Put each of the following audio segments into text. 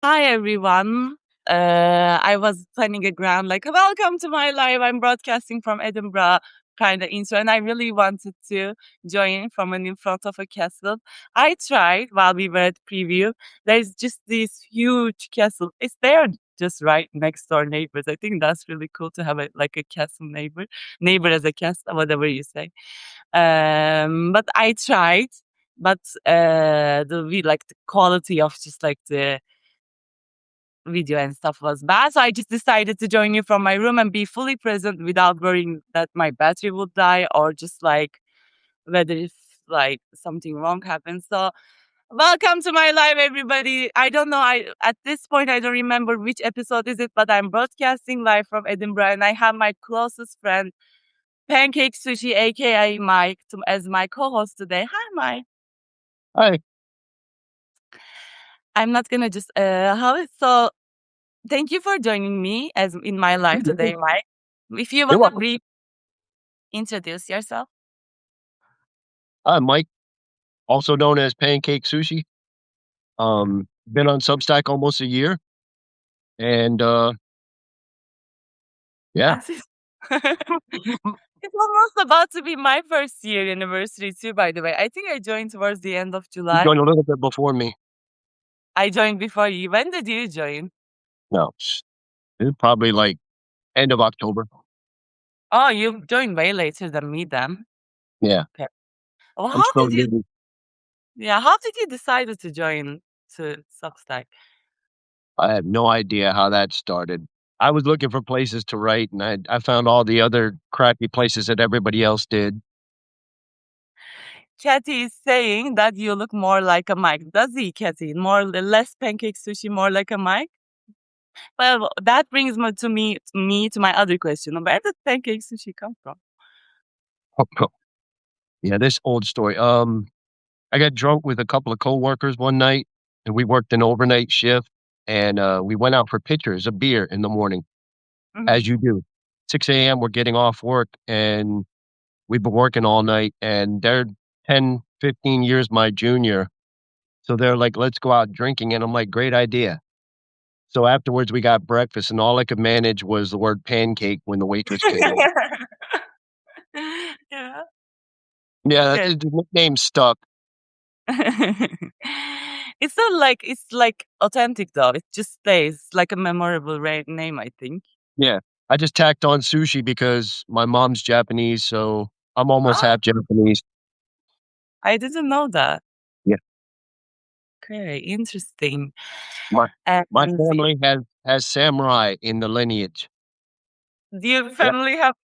Hi everyone. I was planning a grand like welcome to my live. I'm broadcasting from Edinburgh kind of intro, and I really wanted to join from in front of a castle. I tried while we were at preview. There's just this huge castle. It's there just right next door neighbors. I think that's really cool to have a castle neighbor as a castle, whatever you say. But I tried, but the quality of just like the video and stuff was bad. So I just decided to join you from my room and be fully present without worrying that my battery would die or just like whether if like something wrong happens. So welcome to my live, everybody. I don't know. I at this point I don't remember which episode is it, but I'm broadcasting live from Edinburgh and I have my closest friend, Pancake Sushi, aka Mike, as my co-host today. Hi, Mike. Hi. I'm not gonna just how so thank you for joining me as in my life today, Mike. If you You're wanna welcome. brief introduce yourself. I'm Mike, also known as Pancake Sushi. Been on Substack almost a year, and yeah, That's it. It's almost about to be my first year anniversary too, by the way. I think I joined towards the end of you July. joined a little bit before me. I joined before you. When did you join? No, it's probably like end of October. Oh, you joined way later than me then. Yeah, Okay. Well, I'm still new. how did you decide to join to Substack? I have no idea how that started. I was looking for places to write, and I found all the other crappy places that everybody else did. Kathy is saying that you look more like a Mike. Does he, Kathy? Less pancake sushi, more like a Mike? Well, that brings me to my other question. Where did pancake sushi come from? Yeah, this old story. I got drunk with a couple of coworkers one night, and we worked an overnight shift, and we went out for pitchers of beer in the morning, Mhm. as you do. 6 a.m. We're getting off work, and we've been working all night, and they're 10, 15 years my junior. So they're like, let's go out drinking. And I'm like, great idea. So afterwards, we got breakfast, and all I could manage was the word pancake when the waitress came in. Yeah, Yeah, good. the nickname stuck. It's like authentic though. It just stays It's like a memorable name, I think. Yeah. I just tacked on sushi because my mom's Japanese, so I'm almost Oh, half Japanese. I didn't know that. Yeah. Okay, interesting. My And my family has samurai in the lineage. do your Yeah. family have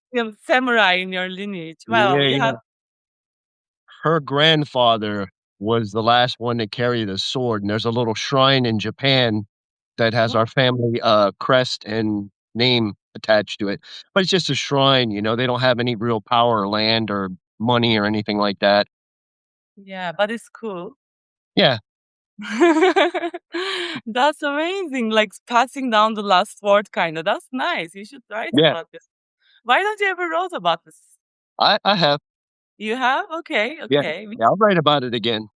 samurai in your lineage? Well, Yeah, you have. yeah. Her grandfather was the last one to carry the sword, and there's a little shrine in Japan that has our family, crest and name attached to it. But it's just a shrine, they don't have any real power or land or money or anything like that. Yeah, but it's cool. Yeah, That's amazing. Like passing down the last word, kind of. That's nice. You should write yeah. about this. Why don't you ever wrote about this? I have. You have? Okay, Yeah. okay. We Yeah, I'll write about it again.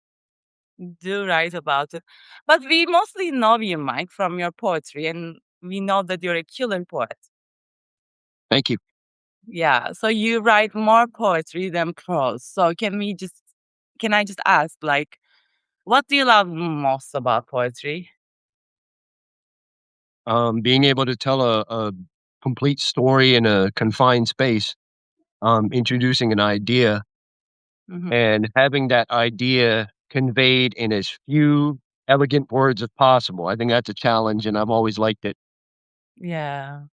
do write about it. But we mostly know you, Mike, from your poetry, and we know that you're a killer poet. Thank you. Yeah. So you write more poetry than prose. So can I just ask, like, what do you love most about poetry? Being able to tell a complete story in a confined space, introducing an idea Mhm. and having that idea conveyed in as few elegant words as possible. I think that's a challenge, and I've always liked it. Yeah.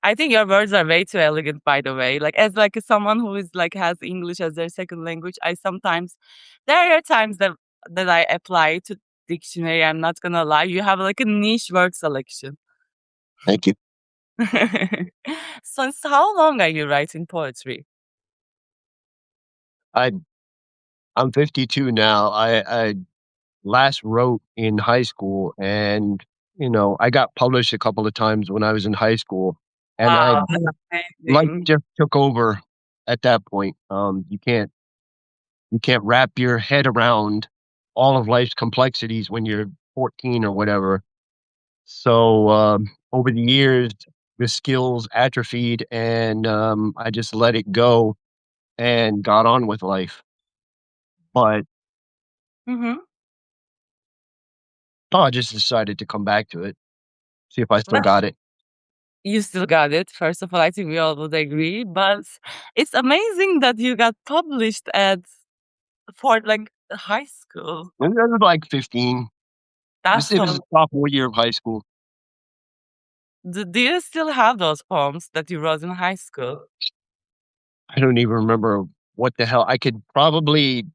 I think your words are way too elegant, by the way. Like as like someone who is like has English as their second language, I sometimes there are times that I apply to dictionary. I'm not gonna lie. You have like a niche word selection. Thank you. Since how long are you writing poetry? I I'm 52 now. I last wrote in high school, and I got published a couple of times when I was in high school, and I Wow, that's life amazing. just took over at that point. You can't wrap your head around all of life's complexities when you're 14 or whatever. So, over the years, the skills atrophied and, I just let it go and got on with life. But, Mhm. oh, I just decided to come back to it, see if I still Well, got it. you still got it. First of all, I think we all would agree, but it's amazing that you got published at for, like, high school. And I was like 15. That's It was so sophomore year of high school. do you still have those poems that you wrote in high school? I don't even remember what the hell I could probably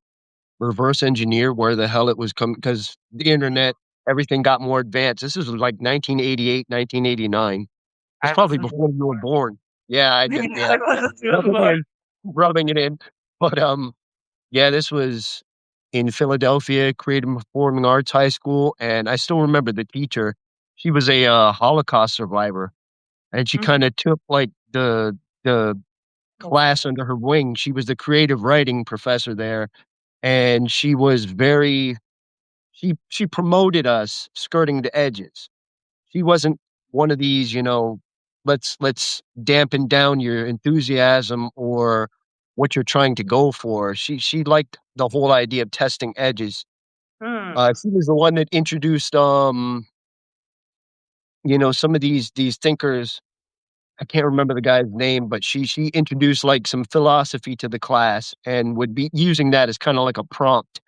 reverse engineer where the hell it was coming because the internet, everything got more advanced. This is like 1988, 1989. It's I probably wasn't before you were born. Yeah, I yeah, wasn't even rubbing it born. in, rubbing it in. But, yeah, this was in Philadelphia, Creative Performing Arts High School, and I still remember the teacher. She was a, Holocaust survivor, and she Mhm. kinda took, like, the That's class under her wing. She was the creative writing professor there, and she was very she promoted us skirting the edges. She wasn't one of these, let's dampen down your enthusiasm or what you're trying to go for. She liked the whole idea of testing edges. hmm, She was the one that introduced, some of these thinkers. I can't remember the guy's name, but she introduced, like, some philosophy to the class and would be using that as kinda like a prompt.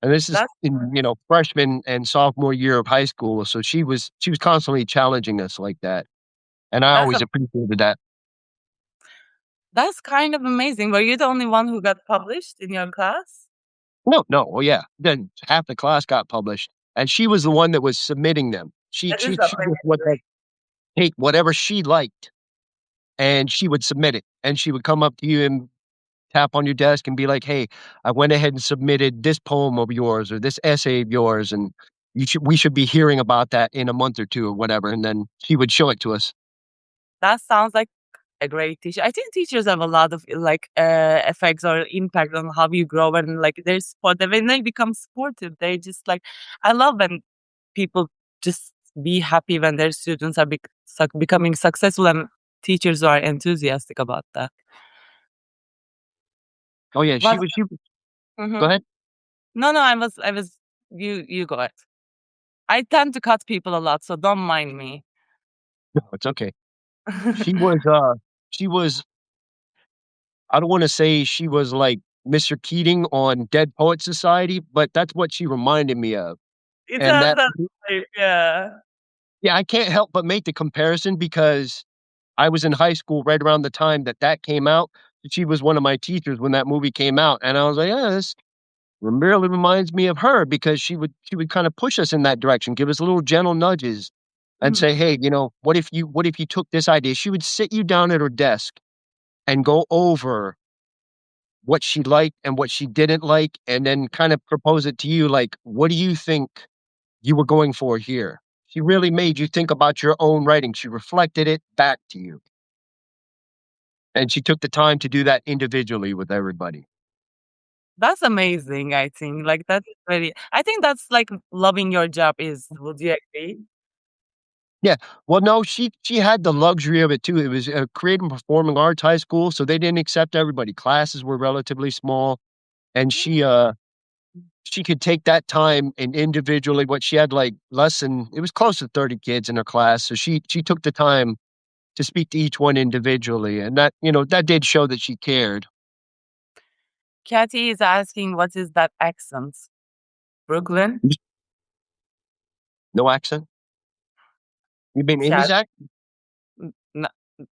And this is that's in, freshman and sophomore year of high school, so she was constantly challenging us like that, and I that's a always appreciated that. that's kind of amazing. Were you the only one who got published in your class? No, no, well, yeah, then half the class got published, and she was the one that was submitting them. She That is she she just would, amazing. like, take whatever she liked, and she would submit it, and she would come up to you and tap on your desk and be like, "Hey, I went ahead and submitted this poem of yours or this essay of yours, and we should be hearing about that in a month or 2 or whatever," and then she would show it to us. That sounds like a great teacher. I think teachers have a lot of like effects or impact on how you grow and like they're supportive when they become supportive. They just like I love when people just be happy when their students are becoming successful and teachers are enthusiastic about that. Oh, yeah, Was she was go mhm. ahead. No, no, I was you go ahead. I tend to cut people a lot, so don't mind me. No, it's okay. She was, she was I don't wanna say she was like Mr. Keating on Dead Poets Society, but that's what she reminded me of, It and has that that type, yeah. yeah, I can't help but make the comparison because I was in high school right around the time that that came out. She was one of my teachers when that movie came out, and I was like, "Yeah, this really reminds me of her," because she would kinda push us in that direction, give us little gentle nudges and Mhm. say, "Hey, what if you took this idea?" She would sit you down at her desk and go over what she liked and what she didn't like, and then kind of propose it to you like, "What do you think you were going for here?" She really made you think about your own writing. She reflected it back to you, and she took the time to do that individually with everybody. That's amazing, I think, like, that is very I think that's, like, loving your job is, would you agree? Yeah. Well, no, she had the luxury of it too. It was a creative and performing arts high school, so they didn't accept everybody. Classes were relatively small, and she could take that time and individually what she had, like, less than it was close to 30 kids in her class, so she took the time to speak to each one individually, and that did show that she cared. Kathy is asking, "What is that accent?" Brooklyn? No accent? You mean Yeah, Amy's act? n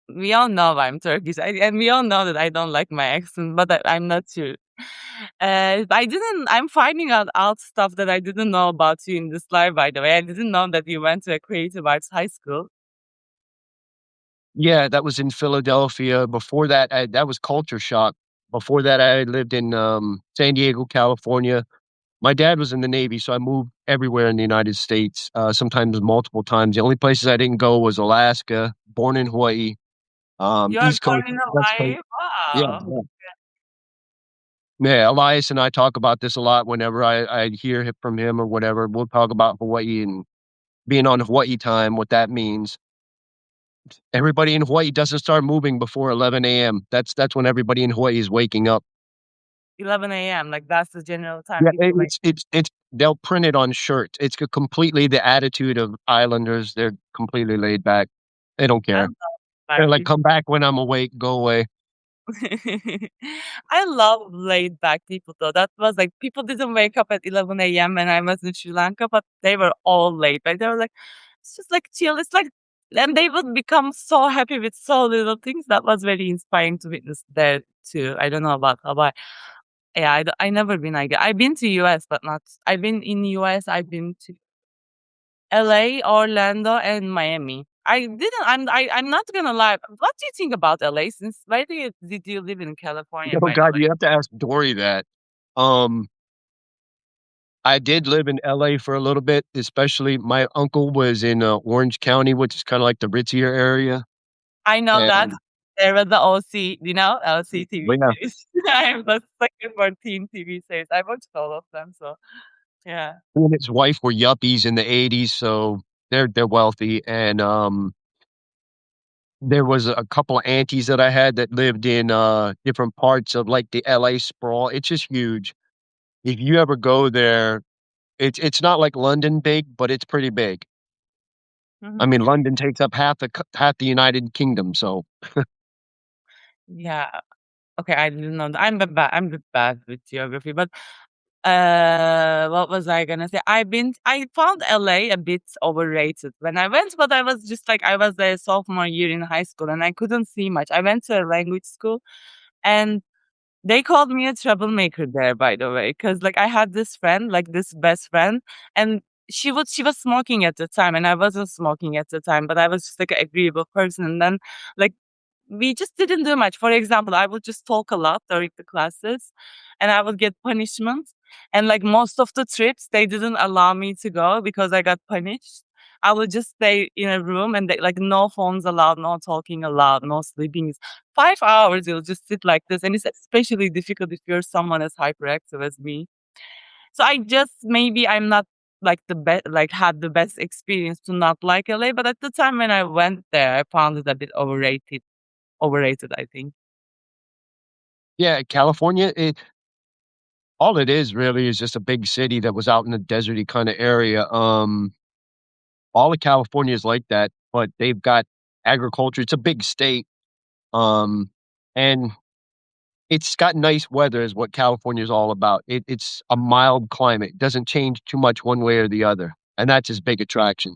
we all know I'm Turkish, and we all know that I don't like my accent, but I'm not sure. I'm finding out stuff that I didn't know about you in this live, by the way. I didn't know that you went to a creative arts high school. Yeah, that was in Philadelphia. Before that, that was culture shock. Before that, I lived in, San Diego, California. My dad was in the Navy, so I moved everywhere in the United States, sometimes multiple times. The only places I didn't go was Alaska, born in Hawaii, You are East born Coast, in West Coast. Hawaii? Yeah, Wow. yeah. Yeah, Elias and I talk about this a lot whenever I hear from him or whatever. We'll talk about Hawaii, and being on Hawaii time, what that means, everybody in Hawaii doesn't start moving before 11 a.m. That's when everybody in Hawaii is waking up. 11 a.m. Like that's the general time Yeah, people make. it's they'll print it on shirts. It's completely the attitude of islanders. They're completely laid back. They don't I care. love black They're like, people. "Come back when I'm awake. Go away." I love laid back people though. That was like people didn't wake up at 11 a.m. when I was in Sri Lanka, but they were all laid back. They were like, it's just like chill. It's like, and they would become so happy with so little things. That was very inspiring to witness there too. I don't know about Hawaii. Yeah, I never been. I've been to US, but not. I've been in US. I've been to LA, Orlando, and Miami. I didn't. I'm not gonna lie. What do you think about LA? Since where did you live in California, Oh by the god, way? you have to ask Dory that. Um, I did live in LA for a little bit, especially my uncle was in, Orange County, which is kinda like the ritzier area, I know that and there was the OC, OC well, TV yeah, series. I'm the second for teen TV series. I watched all of them, so yeah. he and his wife were yuppies in the '80s, so they're wealthy, and, there was a couple of aunties that I had that lived in, different parts of, like, the LA sprawl. It's just huge. If you ever go there, it's not like London big, but it's pretty big. I Mhm. mean, London takes up half the United Kingdom, so Yeah. Okay, I didn't know that. I'm a bit bad with geography, but what was I gonna say? I found LA a bit overrated when I went, but I was just like I was a sophomore year in high school and I couldn't see much. I went to a language school and they called me a troublemaker there, by the way, because like I had this friend, like this best friend, and she was smoking at the time, and I wasn't smoking at the time, but I was just like an agreeable person. And then like we just didn't do much. For example, I would just talk a lot during the classes and I would get punishment. And like most of the trips, they didn't allow me to go because I got punished. I would just stay in a room and they, like no phones allowed, no talking allowed, no sleeping. 5 hours you'll just sit like this. And it's especially difficult if you're someone as hyperactive as me. So I just maybe I'm not like the best like had the best experience to not like LA, but at the time when I went there, I found it a bit overrated, I think. yeah, California, all it is really is just a big city that was out in a deserty kinda area. All of California is like that, but they've got agriculture. It's a big state, and it's got nice weather is what California is all about. It's a mild climate. It doesn't change too much one way or the other, and that's his big attraction.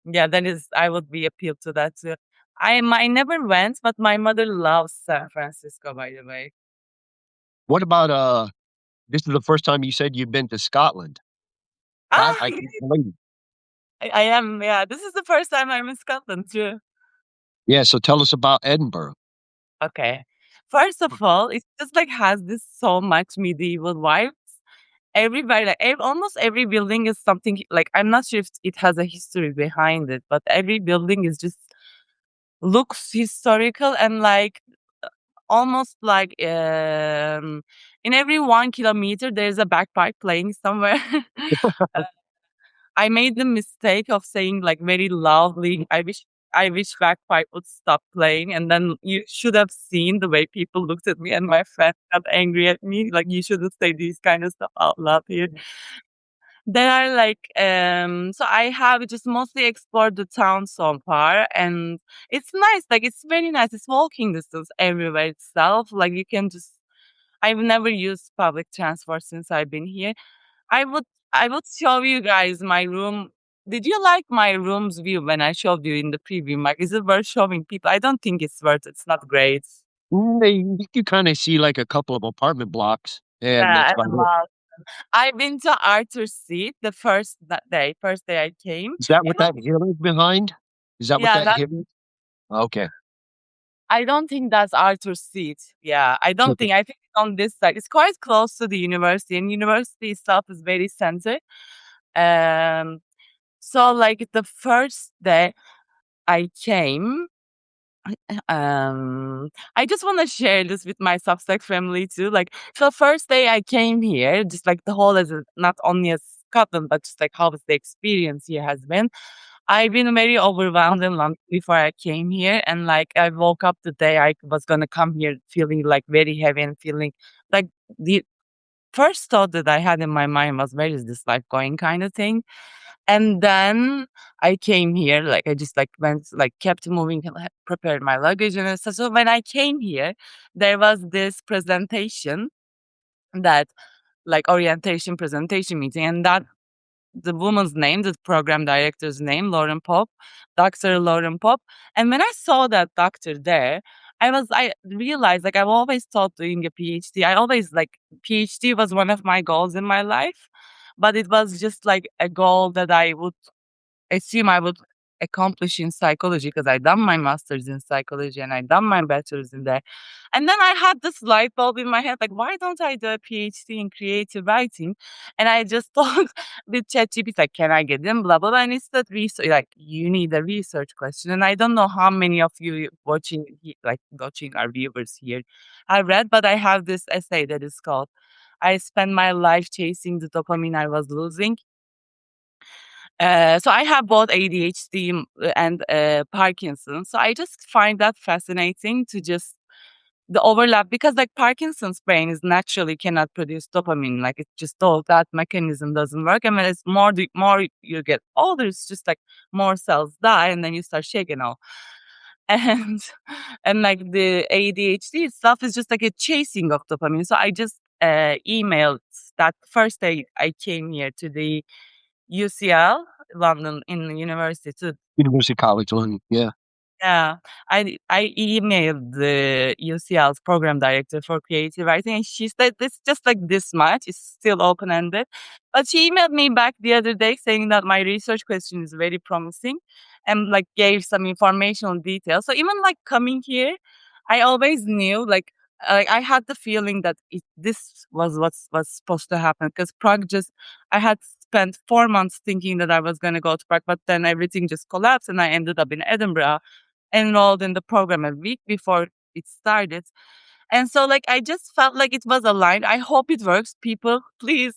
Yeah, that is I would be appealed to that too. I never went, but my mother loves San Francisco, by the way. What about, this is the first time you said you've been to Scotland. That Ah, I can't believe. I am, yeah. This is the first time I'm in Scotland too. Yeah, so tell us about Edinburgh. Okay. First of all, it just like has this so much medieval vibes. Everybody, like almost every building is something like I'm not sure if it has a history behind it, but every building is just looks historical and like almost like in every 1 kilometer there's a bagpipe playing somewhere. Uh, I made the mistake of saying like very loudly, I wish bagpipe would stop playing. And then you should have seen the way people looked at me and my friend got angry at me. Like you shouldn't say these kind of stuff out loud here. There are like so I have just mostly explored the town so far and it's nice. Like it's very nice. It's walking distance everywhere itself. Like you can just I've never used public transport since I've been here. I would I would show you guys my room. Did you like my room's view when I showed you in the preview? Like, is it worth showing people? I don't think it's worth it. It's not great. You kinda see, like, a couple of apartment blocks, and Yeah, that's I about it. love. I've been to Arthur's Seat the first day I came. Is that It what was that hill is behind? Is that what yeah, that that hill is? Okay. I don't think that's Arthur's Seat. Yeah, I don't Okay. think. I think it's on this side. It's quite close to the university, and university itself is very centered. Um, so like the first day I came, I just want to share this with my Substack family too. Like, so first day I came here, just like the whole as not only as Scotland, but just like how was the experience here has been. I've been very overwhelmed in London before I came here, and like I woke up the day I was gonna come here feeling like very heavy and feeling like the first thought that I had in my mind was, where is this life going, kind of thing. And then I came here, like I just like went, like kept moving, and prepared my luggage and stuff. So when I came here, there was this presentation that like orientation presentation meeting, and that the woman's name, the program director's name, Lauren Pop, Dr. Lauren Pop. And when I saw that doctor there, I realized like I've always thought doing a PhD. I always like PhD was one of my goals in my life, but it was just like a goal that I would assume I would accomplish in psychology because I done my master's in psychology and I done my bachelor's in there. And then I had this light bulb in my head, like, why don't I do a PhD in creative writing? And I just thought with ChatGPT, like, can I get in? Blah, blah, blah. And it's that research, like, you need a research question. And I don't know how many of you watching our viewers here I read, but I have this essay that is called I Spent My Life Chasing the Dopamine I Was Losing. So I have both ADHD and Parkinson's. So I just find that fascinating to just the overlap because like Parkinson's brain is naturally cannot produce dopamine. Like it's just all that mechanism doesn't work. And when it's more you get older, it's just like more cells die and then you start shaking all. And and like the ADHD itself is just like a chasing of dopamine. So I just emailed that first day I came here to the UCL, London in the university to University College London, yeah. yeah, I emailed the UCL's program director for creative writing, and she said it's just like this much. It's still open ended, but she emailed me back the other day saying that my research question is very promising, and like gave some informational details. So even like coming here, I always knew like I had the feeling that this was was supposed to happen because Prague just I had spent 4 months thinking that I was going to go to Prague, but then everything just collapsed, and I ended up in Edinburgh enrolled in the program a week before it started. And so like I just felt like it was aligned. I hope it works. People, please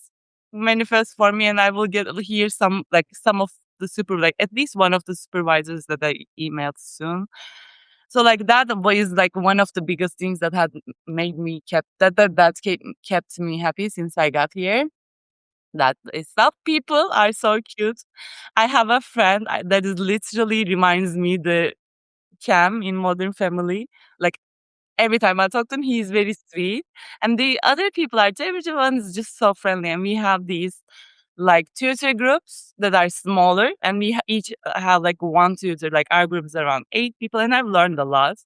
manifest for me and I will get hear some of the like at least one of the supervisors that I emailed soon. So like that was like one of the biggest things that had made me kept me happy since I got here. That itself, people are so cute. I have a friend that is literally reminds me the Cam in Modern Family. Like every time I talk to him, he's very sweet. And the other people are everyone's just so friendly. And we have these like tutor groups that are smaller, and we each have like one tutor. Like our group is around 8 people, and I've learned a lot.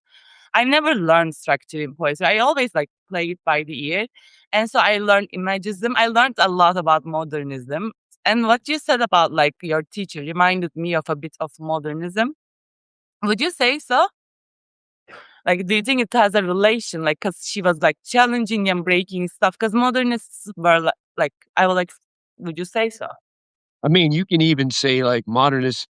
I never learned structure in poetry. I always like play it by the ear, and so I learned imagism. I learned a lot about modernism. And what you said about like your teacher reminded me of a bit of modernism. Would you say so? Like, do you think it has a relation? Like, because she was like challenging and breaking stuff. Because modernists were like, I would like, would you say so? I mean, you can even say, like, modernists.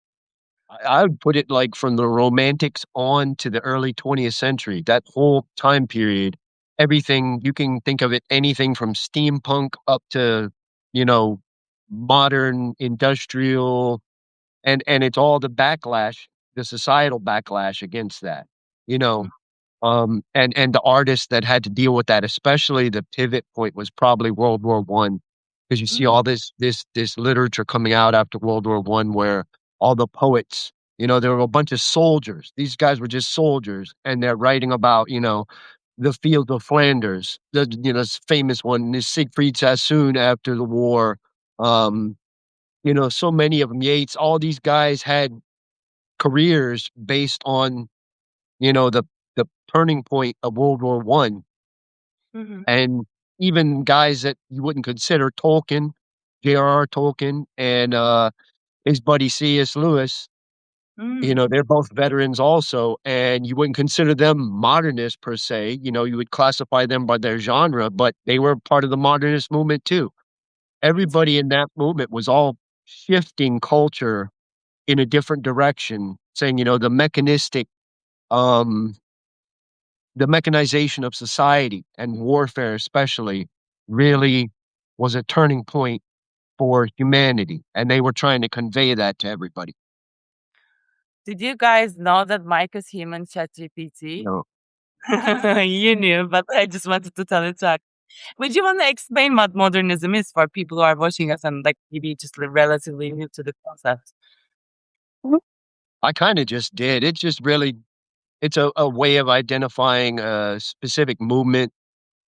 I would put it, like, from the Romantics on to the early 20th century, that whole time period, everything you can think of it, anything from steampunk up to, you know, modern industrial, and it's all the backlash, the societal backlash against that, you know? And the artists that had to deal with that, especially the pivot point was probably World War One, because you see Mm, all this literature coming out after World War One where all the poets, there were a bunch of soldiers. These guys were just soldiers, and they're writing about, the field of Flanders, this famous one, this Siegfried Sassoon after the war. Um, so many of them, Yates, all these guys had careers based on the turning point of World War One, mhm, and even guys that you wouldn't consider Tolkien, J.R.R. Tolkien, and his buddy C.S. Lewis, mm, they're both veterans also, and you wouldn't consider them modernists per se. You would classify them by their genre, but they were part of the modernist movement too. Everybody in that movement was all shifting culture in a different direction, saying, um the mechanization of society and warfare especially really was a turning point for humanity, and they were trying to convey that to everybody. Did you guys know that Mike is human You ChatGPT? know, You knew, but I just wanted to tell it back. Would you want to explain what modernism is for people who are watching us and like maybe just relatively new to the concept? I kind of just did. It's just really it's a way of identifying a specific movement,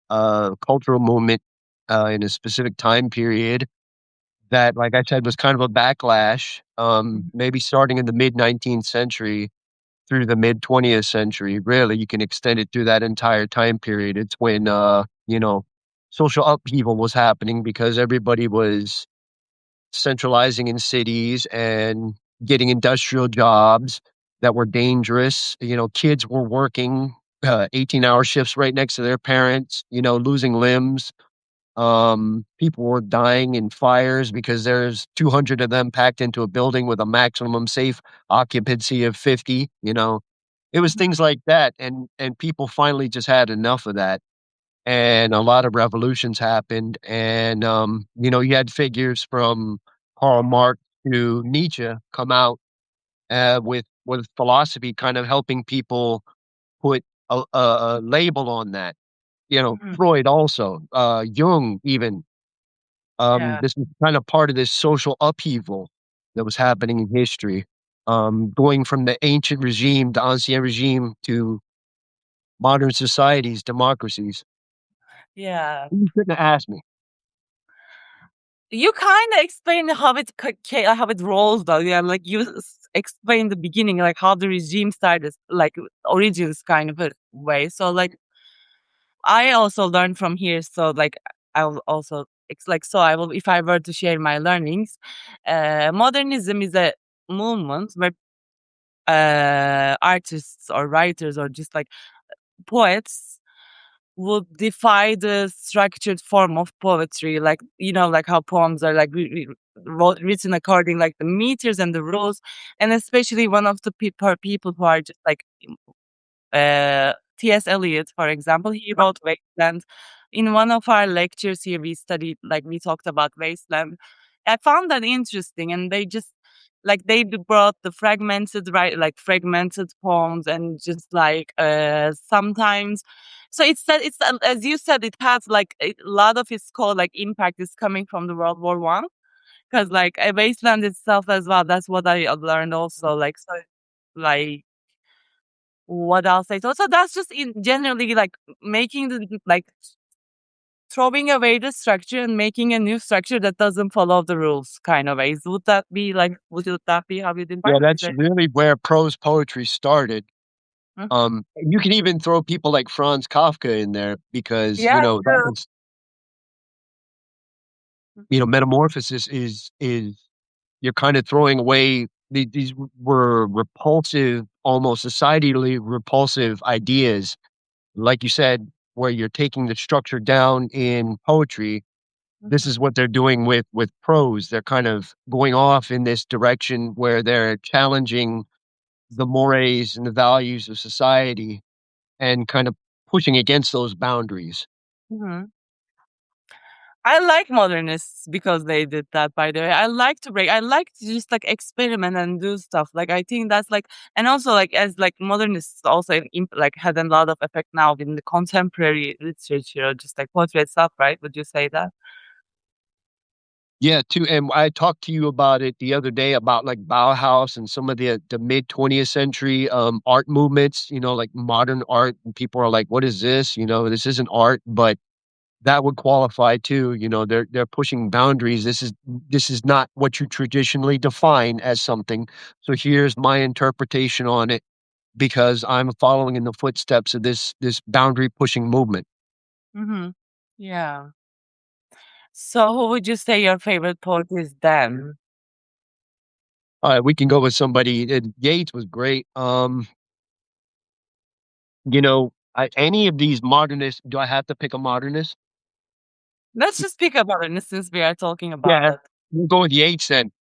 cultural movement, in a specific time period that, like I said, was kind of a backlash, maybe starting in the mid 19th century through the mid 20th century. Really, you can extend it through that entire time period. It's when, social upheaval was happening because everybody was centralizing in cities and getting industrial jobs that were dangerous. Kids were working 18-hour shifts right next to their parents, losing limbs. People were dying in fires because there's 200 of them packed into a building with a maximum safe occupancy of 50. It was Mhm, things like that, and people finally just had enough of that, and a lot of revolutions happened, and you had figures from Karl Marx to Nietzsche come out with philosophy, kind of helping people put a label on that. mhm. Freud also, Jung even. Yeah. This is kind of part of this social upheaval that was happening in history, going from the ancient regime, the ancien regime, to modern societies, democracies. Yeah. You couldn't have asked me. You kinda explained how how it rolls though, yeah, like you explained the beginning, like how the regime started, like origins kind of a way. So like I also learned from here, so like I will also it's like so I will if I were to share my learnings, modernism is a movement where artists or writers or just like poets would defy the structured form of poetry, like like how poems are like written according like the meters and the rules, and especially one of the people who are just like T.S. Eliot, for example, he wrote Wasteland. In one of our lectures here, we studied, like, we talked about Wasteland. I found that interesting, and they just, like, they brought the fragmented, right, like, fragmented poems, and just like, sometimes. So it's that it's as you said, it has like a lot of its core like impact is coming from the World War I, because like Wasteland itself as well. That's what I learned also. Like so, like what else I thought. So that's just in generally like making the like throwing away the structure and making a new structure that doesn't follow the rules kind of ways. Would that be like would that be how you Yeah, define that's it? really where prose poetry started. Mhm. You can even throw people like Franz Kafka in there because, Yeah, that true. was metamorphosis is you're kind of throwing away these were repulsive, almost societally repulsive ideas, like you said, where you're taking the structure down in poetry. This is Mhm. what they're doing with prose. They're kind of going off in this direction where they're challenging the mores and the values of society and kind of pushing against those boundaries. Mhm. I like modernists because they did that, by the way. I like to just like experiment and do stuff. Like I think that's like and also like as like modernists also like had a lot of effect now in the contemporary literature, just like poetry itself, right? Would you say that? Yeah, too, and I talked to you about it the other day about, like, Bauhaus and some of the mid-20th century, art movements, like modern art, and people are like, "What is this?" "This isn't art," but that would qualify too. They're pushing boundaries. This is not what you traditionally define as something, so here's my interpretation on it because I'm following in the footsteps of this boundary pushing movement. Mhm. Yeah. So who would you say your favorite poet is then? We can go with somebody. Yates was great. Any of these modernists, do I have to pick a modernist? Let's just pick a modernist since we are talking about Yeah, it. we'll go with Yates then.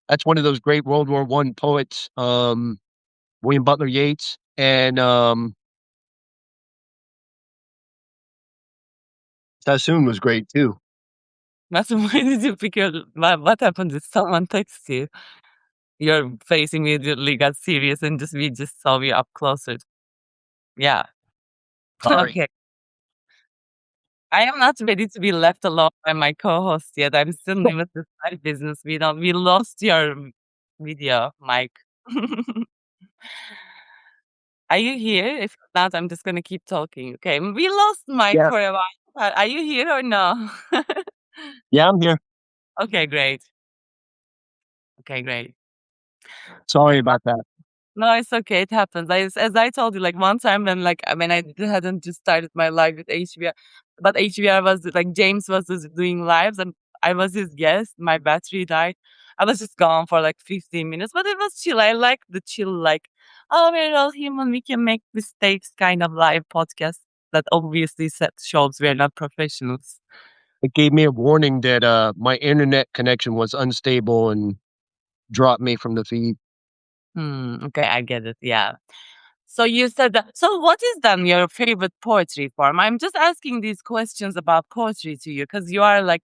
That's one of those great World War One poets, William Butler Yeats, and, Sassoon was great too. That's why did you pick your what happened? Did someone text you? Your face immediately got serious and just we just saw you up closer. Yeah. Sorry. Okay. I am not ready to be left alone by my co-host yet. I'm still new with the side business. We lost your video, Mike. Are you here? If not, I'm just gonna keep talking. Okay. We lost Mike Yeah, for a while. Are you here or no? yeah, I'm here. Okay, great. Okay, great. Sorry about that. No, it's okay. It happens. As I told you, like one time when when hadn't just started my live with HBR, but HBR was like James was just doing lives and I was his guest. My battery died. I was just gone for like 15 minutes, but it was chill. I like the chill, like, oh, we're all human. We can make mistakes kind of live podcast that obviously set shows we're not professionals. It gave me a warning that my internet connection was unstable and dropped me from the feed. Okay, I get it. Yeah. So you said that. So what is then your favorite poetry form? I'm just asking these questions about poetry to you because you are like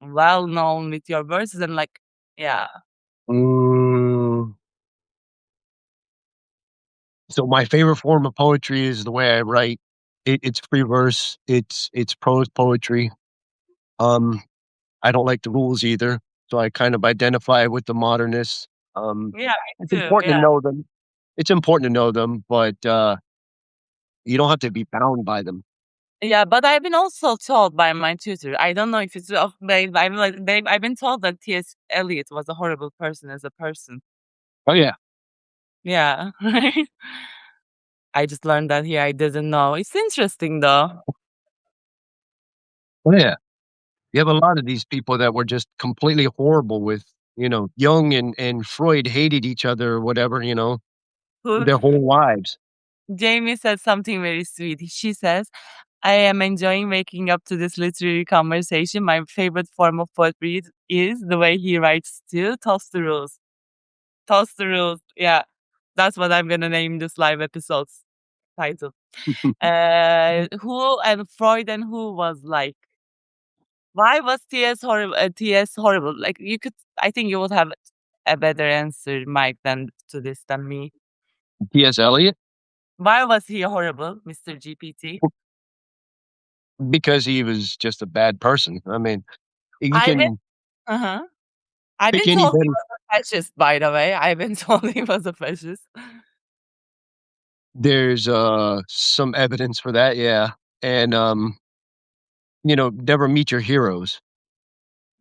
well known with your verses and like, yeah. Mm, so my favorite form of poetry is the way I write. It's free verse. It's prose poetry. Um, I don't like the rules either, so I kind of identify with the modernists. Um, Yeah, it's I do. important to Yeah. know them. It's important to know them, but you don't have to be bound by them. Yeah, but I've been also told by my tutor. I don't know if it's of I've been told that T.S. Eliot was a horrible person as a person. Oh yeah, Yeah, right. I just learned that here. I didn't know. It's interesting though. oh yeah. You have a lot of these people that were just completely horrible with, Jung and Freud hated each other or whatever, Who their whole lives. Jamie said something very sweet. She says, I am enjoying waking up to this literary conversation. My favorite form of poetry is the way he writes too. Toss the rules. Toss the rules. Yeah. That's what I'm gonna name this live episode's title. Who and Freud and who was like, why was TS horrible? TS horrible? Like you could, I think you would have a better answer, Mike, than to this than me. T.S. Eliot, Why was he horrible, Mr. GPT? because he was just a bad person. I mean, you I've been, can uh-huh. I've pick been told he anybody. was a fascist, by the way. I've been told he was a fascist. There's some evidence for that, yeah. And never meet your heroes.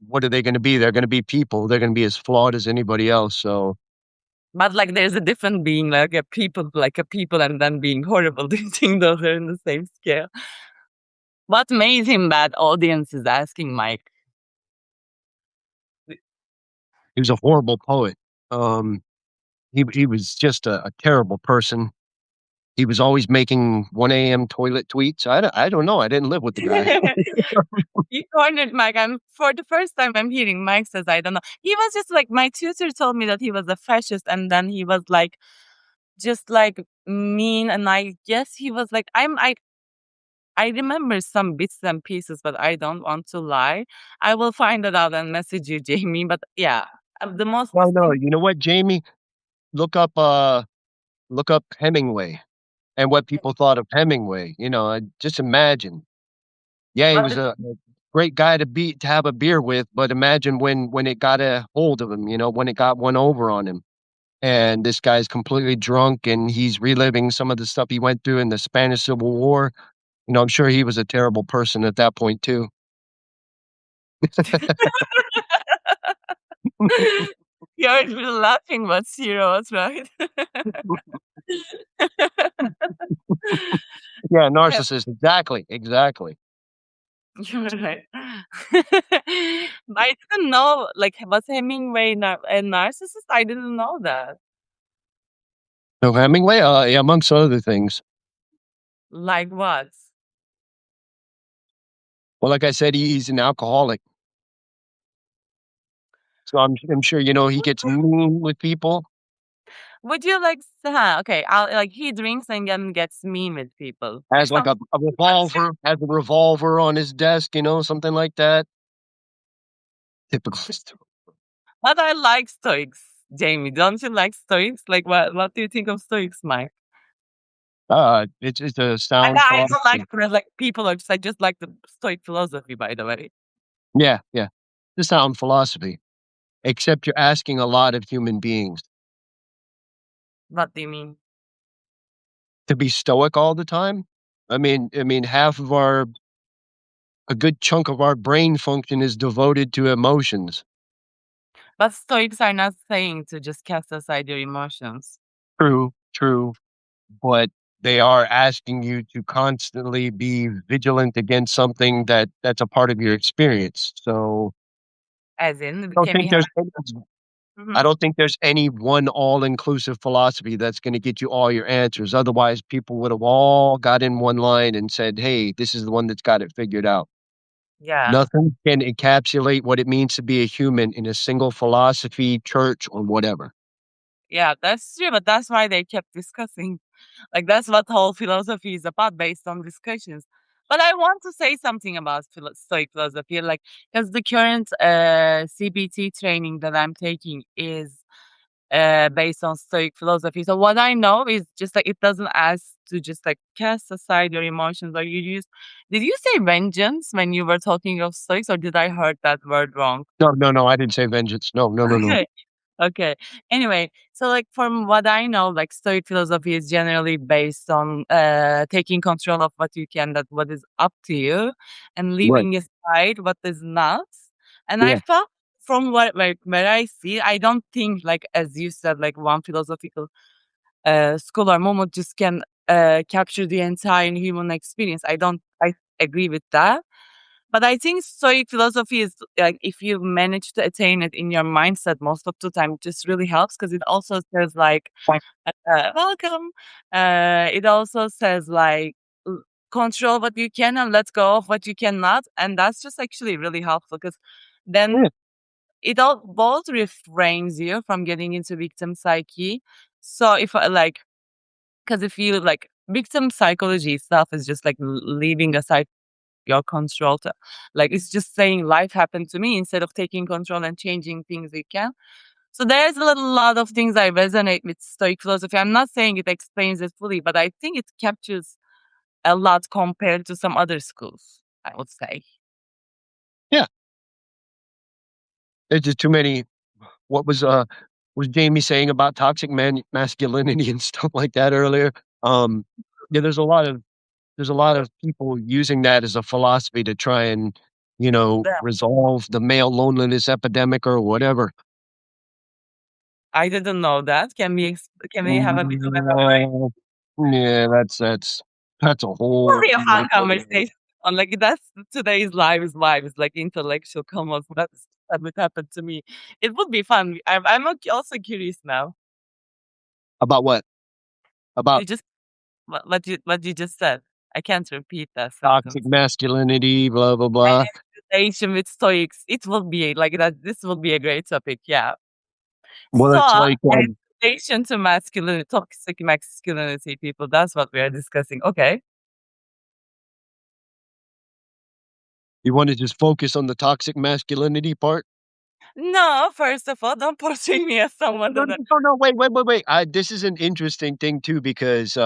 What are they going to be? They're going to be people. They're going to be as flawed as anybody else. So But like, there's a different being, like a people, and then being horrible. Do you think those are in the same scale? What made him bad? Audience is asking Mike. he was a horrible poet. Um, he was just a terrible person. He was always making 1 a.m. toilet tweets. I don't know. I didn't live with the guy. You cornered Mike. For the first time I'm hearing Mike says I don't know. He was just like my tutor told me that he was a fascist, and then he was like just like mean, and I guess he was like I remember some bits and pieces, but I don't want to lie. I will find it out and message you, Jamie. But yeah, the most Well, no, distinct. you know what, Jamie? Look up uh look up Hemingway and what people thought of Hemingway. Just imagine. Yeah, he But was a great guy to have a beer with, but imagine when it got a hold of him, when it got one over on him. And this guy's completely drunk and he's reliving some of the stuff he went through in the Spanish Civil War. I'm sure he was a terrible person at that point too. you're laughing, but serious, right? Yeah, narcissist. Exactly. Exactly. You're right. I didn't know, like, was Hemingway a narcissist? I didn't know that. So Hemingway, yeah, amongst other things. Like what? Well, like I said, he's an alcoholic. So I'm sure, he gets mean with people. Would you like, okay, like he drinks and then gets mean with people. Has like Sounds a revolver, has a revolver on his desk, something like that. typical. But I like Stoics, Jamie. Don't you like Stoics? Like, what do you think of Stoics, Mike? It's a And sound I don't like philosophy. like people are just I just like the Stoic philosophy, by the way. Yeah, yeah. It's a sound philosophy, except you're asking a lot of human beings What do you mean? to be stoic all the time. I mean, half of our a good chunk of our brain function is devoted to emotions. But Stoics are not saying to just cast aside your emotions. True, true, but they are asking you to constantly be vigilant against something that's a part of your experience. So, As in, I don't can we think have there's I Mhm. don't think there's any one all-inclusive philosophy that's gonna get you all your answers. Otherwise, people would have all got in one line and said, "Hey, this is the one that's got it figured out." Yeah. Nothing can encapsulate what it means to be a human in a single philosophy, church, or whatever. Yeah, that's true, but that's why they kept discussing. Like that's what whole philosophy is about, based on discussions. But I want to say something about Stoic philosophy, like because the current CBT training that I'm taking is based on Stoic philosophy. So what I know is just like it doesn't ask to just like cast aside your emotions, or you use. Did you say vengeance when you were talking of Stoics, or did I heard that word wrong? No, no, no, I didn't say vengeance. No, no, no, no. Okay. Okay. Anyway, so like from what I know, like Stoic philosophy is generally based on taking control of what you can, that what is up to you, and Right. leaving aside what is not. And I Yeah. felt from what like where I see, I don't think like as you said, like one philosophical school or movement just can capture the entire human experience. I agree with that. But I think Stoic philosophy is like if you manage to attain it in your mindset most of the time, it just really helps because it also says like welcome. It also says like control what you can and let go of what you cannot, and that's just actually really helpful because then Yeah. it all both refrains you from getting into victim psyche. So if I like, because if you like victim psychology itself is just like leaving aside your control to, like it's just saying life happened to me instead of taking control and changing things you can. So there's a little lot of things I resonate with Stoic philosophy. I'm not saying it explains it fully, but I think it captures a lot compared to some other schools, I would say. Yeah. There's just too many. What was Jamie saying about toxic masculinity and stuff like that earlier? Um, yeah, there's a lot of people using that as a philosophy to try and, Yeah. resolve the male loneliness epidemic or whatever. I didn't know that. Can we have a bit of elaborate? Uh, yeah, that's a Will whole be a fun conversation. On like that's today's live is like intellectual commons. That would happen to me. It would be fun. Also curious now. about what? You About just what you just said. I can't repeat that toxic sentence. masculinity, blah, blah, And blah. its relation with Stoics. It will be like that. This will be a great topic. Yeah. Well, So, it's like, and its relation to masculinity, toxic masculinity, people. That's what we are discussing. Okay. you wanna just focus on the toxic masculinity part? No, first of all, don't portray me as someone No, that. no, no, no, wait, wait, wait, wait. This is an interesting thing too because,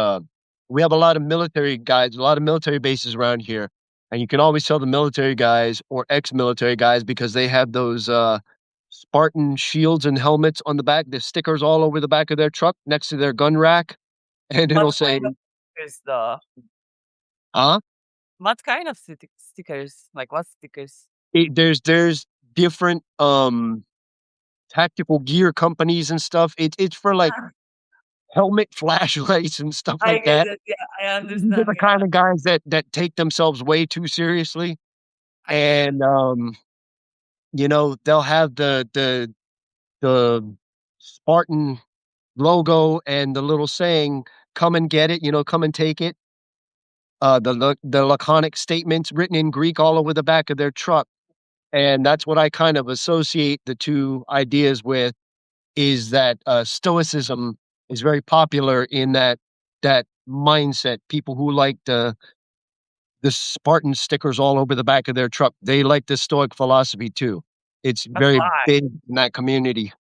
we have a lot of military guys, a lot of military bases around here, and you can always tell the military guys or ex-military guys because they have those, Spartan shields and helmets on the back, the stickers all over the back of their truck next to their gun rack, and What it'll say, kind of stickers, though? "Huh?" What kind of stickers? Like what stickers? There's different, tactical gear companies and stuff. It's for, like, Ah, helmet flashlights and stuff I like get that. it. Yeah, I These are understand. the Yeah, kind of guys that take themselves way too seriously, I get it. and, they'll have the Spartan logo and the little saying, "Come and get it," "Come and take it." The laconic statements written in Greek all over the back of their truck, and that's what I kind of associate the 2 ideas with, is that, Stoicism is very popular in that mindset. People who like the Spartan stickers all over the back of their truck, they like the Stoic philosophy too. It's But very why? big in that community.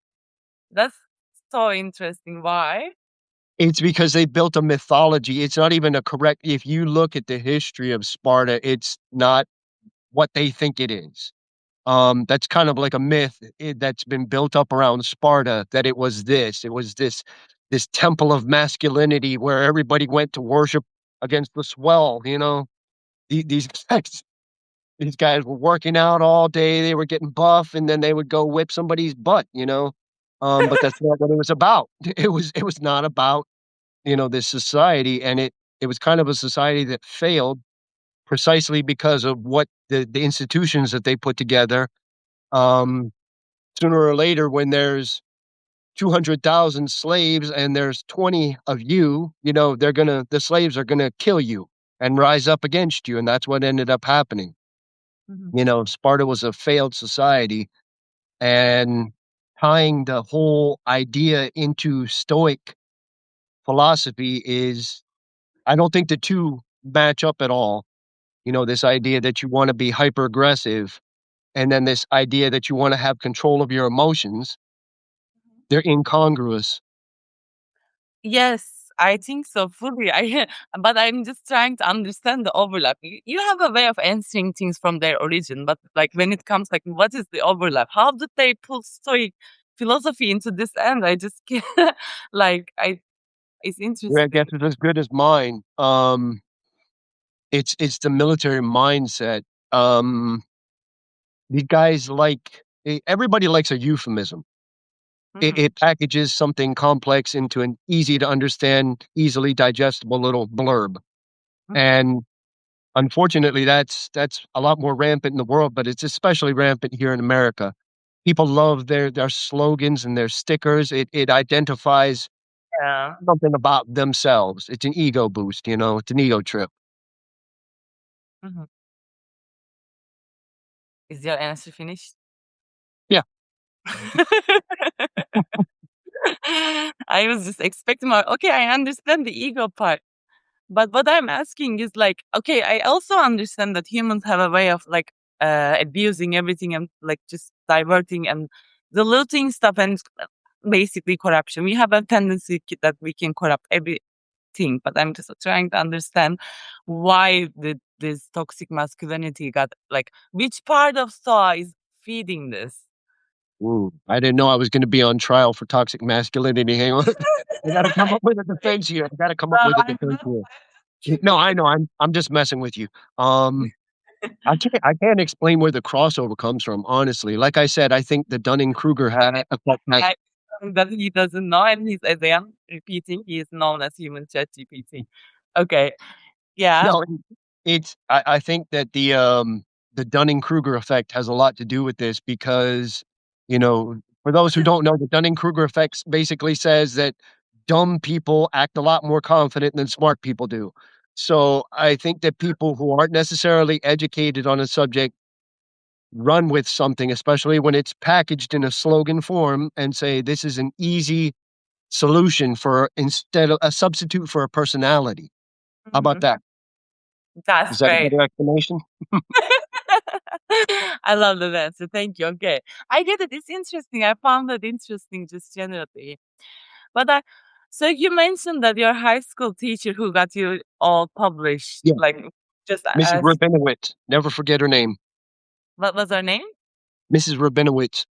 That's so interesting. Why? It's because they built a mythology. It's not even a correct if you look at the history of Sparta, it's not what they think it is. That's kind of like a myth that's been built up around Sparta that it was this temple of masculinity where everybody went to worship against the swell, you know? These guys these guys were working out all day, they were getting buff, and then they would go whip somebody's butt, you know? But that's not what it was about. It was not about, this society, and it was kind of a society that failed precisely because of what the institutions that they put together. Um, Sooner or later, when there's 200,000 slaves and there's 20 of you, the slaves are gonna kill you and rise up against you, and that's what ended up happening. Mhm. Sparta was a failed society, and tying the whole idea into Stoic philosophy is I don't think the 2 match up at all. This idea that you wanna be hyper aggressive and then this idea that you wanna have control of your emotions, they're incongruous. Yes, I think so fully. I but I'm just trying to understand the overlap. You have a way of answering things from their origin, but like when it comes like what is the overlap? How did they pull Stoic philosophy into this end? I just can't like I it's Your interesting. guess is as good as mine. It's the military mindset. Um, these guys everybody likes a euphemism. Mhm, It packages something complex into an easy to understand, easily digestible little blurb, mhm. and unfortunately, that's a lot more rampant in the world, but it's especially rampant here in America. People love their slogans and their stickers. It identifies Yeah. something about themselves. It's an ego boost, it's an ego trip. Mhm. Is your answer finished? Yeah. I was just expecting more. Okay, I understand the ego part. But what I'm asking is like, okay, I also understand that humans have a way of like abusing everything and like just diverting and diluting stuff and basically corruption. We have a tendency that we can corrupt everything, but I'm just trying to understand why did this toxic masculinity got like which part of Stoa is feeding this? Ooh, I didn't know I was gonna be on trial for toxic masculinity. Hang on. I gotta come up with a defense here. I gotta come up with a I'm defense not here. No, I know. I'm just messing with you. I can't explain where the crossover comes from, honestly. Like I said, I think the Dunning-Kruger effect has I that he doesn't know, and he's again repeating, he is known as human ChatGPT. Okay, yeah. no, I think that the Dunning-Kruger effect has a lot to do with this because, for those who don't know, the Dunning-Kruger effect basically says that dumb people act a lot more confident than smart people do. So, I think that people who aren't necessarily educated on a subject run with something, especially when it's packaged in a slogan form and say, "This is an easy solution for instead of a substitute for a personality." How about Mhm. that? That's Is that a great. better explanation? I love that answer. Thank you. Okay. I get it. It's interesting. I found it interesting just generally. But so you mentioned that your high school teacher who got you all published, Yeah, like just Mrs. as Rabinowitz, never forget her name. what was her name? Mrs. Rabinowitz.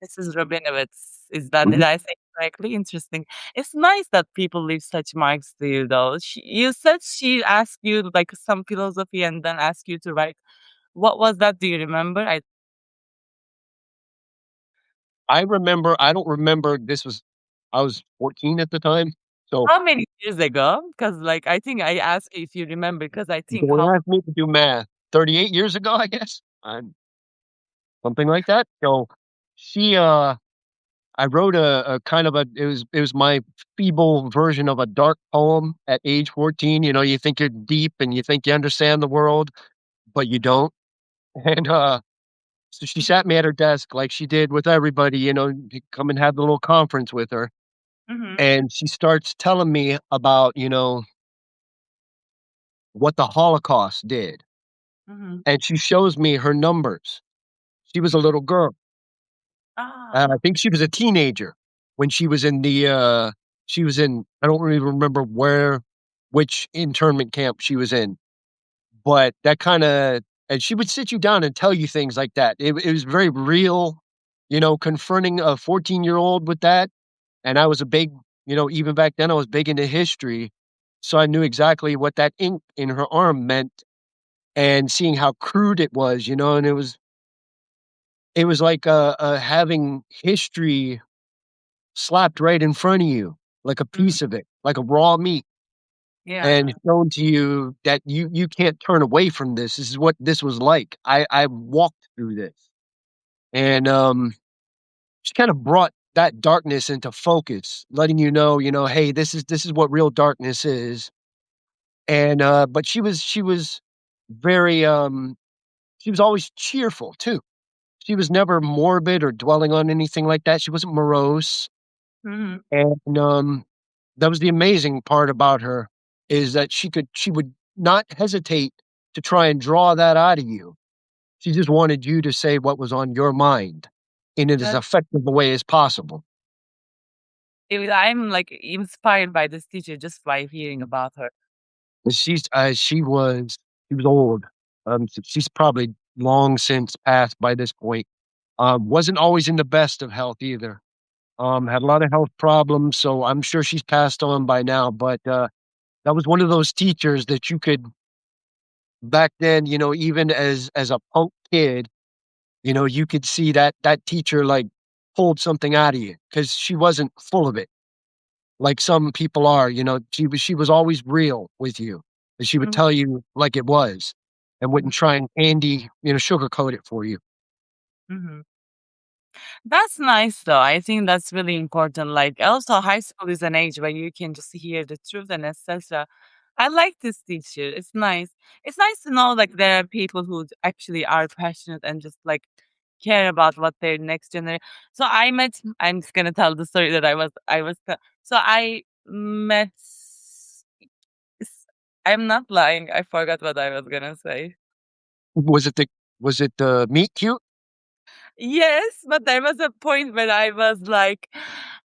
Mrs. Rabinowitz. Is that did Mhm. I say correctly? Interesting. It's nice that people leave such marks to you, though. You said she asked you like some philosophy and then asked you to write. What was that? Do you remember? I don't remember I was 14 at the time, so How many years ago? Because like I think I asked you if you remember because I think don't how ask me to do math. 38 years ago, I guess? Something like that. So, she, I wrote a kind of a it was my feeble version of a dark poem at age 14. You think you're deep and you think you understand the world, but you don't. And, so she sat me at her desk like she did with everybody, to come and have the little conference with her, Mhm, and she starts telling me about, what the Holocaust did, mhm, and she shows me her numbers. She was a little girl. I Ah. think she was a teenager when she was in, I don't even remember which internment camp she was in, but that kinda, and she would sit you down and tell you things like that. It was very real, confronting a 14-year-old with that, and I was a big, even back then, I was big into history, so I knew exactly what that ink in her arm meant, and seeing how crude it was, and it was like, having history slapped right in front of you, like a Mhm. piece of it, like a raw meat, and Yeah. shown to you that you can't turn away from this. This is what this was like. I walked through this, and she kind of brought that darkness into focus, letting hey, this is what real darkness is. And but she was very she was always cheerful too. She was never morbid or dwelling on anything like that. She wasn't morose. Mhm. And, that was the amazing part about her, is that she would not hesitate to try and draw that out of you. She just wanted you to say what was on your mind in as That effective a way as possible. I'm, like, inspired by this teacher just by hearing about her. And she was old. She's probably long since passed by this point. Wasn't always in the best of health either. Had a lot of health problems, so I'm sure she's passed on by now, but, that was one of those teachers that you could back then, even as a punk kid, you could see that teacher, like, pulled something out of you because she wasn't full of it like some people are, she was always real with you, and she would Mhm, tell you like it was and mhm, wouldn't try and sugarcoat it for you. mhm. That's nice though. I think that's really important. Like also high school is an age where you can just hear the truth and etc. I like this teacher. It's nice. It's nice to know like there are people who actually are passionate and just like care about what their next generation. So I met. I'm just gonna tell the story that so I met. I'm not lying. I forgot what I was gonna say. Was it the meet cute? Yes, but there was a point where I was like,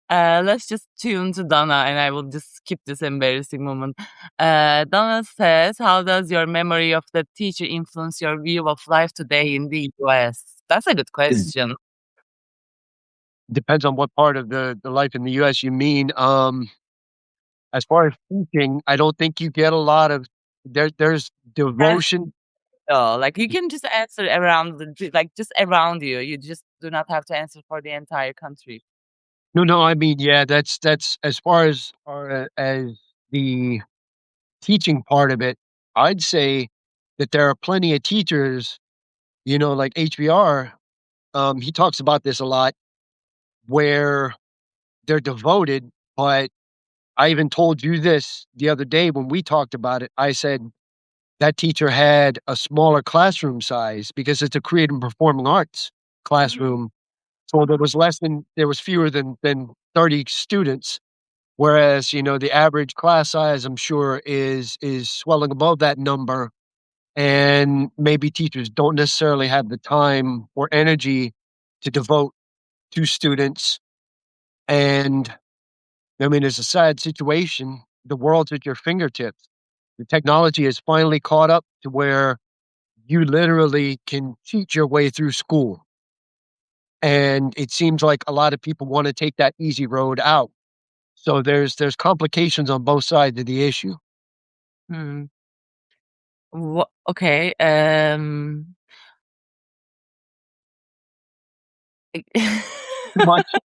let's just tune to Donna and I will just skip this embarrassing moment. Donna says, how does your memory of the teacher influence your view of life today in the US? That's a good Mm. question. Depends on what part of the life in the US you mean. As far as teaching, I don't think you get a lot of there's And devotion. so, like you can just answer around like just around you. You just do not have to answer for the entire country. No, no, I mean, yeah, that's as far as the teaching part of it, I'd say that there are plenty of teachers, like HBR, he talks about this a lot, where they're devoted, but I even told you this the other day when we talked about it. I said that teacher had a smaller classroom size because it's a creative and performing arts Mhm, classroom. So there was fewer than 30 students. Whereas, the average class size, I'm sure, is swelling above that number, and maybe teachers don't necessarily have the time or energy to devote to students. And I mean, it's a sad situation. The world's at your fingertips. The technology has finally caught up to where you literally can teach your way through school. And it seems like a lot of people want to take that easy road out. So there's complications on both sides of the issue. mhm. Okay. Too much.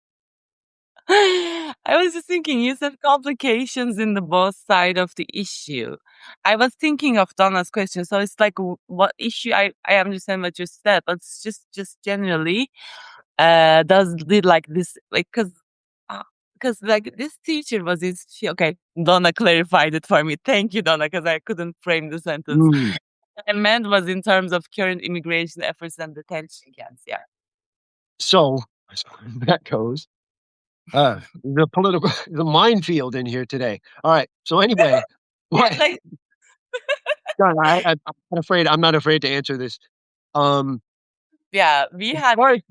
I was just thinking, you said complications in the both side of the issue. I was thinking of Donna's question. So it's like, what issue? I understand what you said, but it's just generally, does the like this like because like this teacher okay? Donna clarified it for me. Thank you, Donna, because I couldn't frame the sentence. Mm. What I meant was in terms of current immigration efforts and detention camps. Yeah, So, as far as that goes, the political the minefield in here today. All right. So anyway, yeah, what like God, I'm not afraid to answer this. Um, Yeah, we have Right.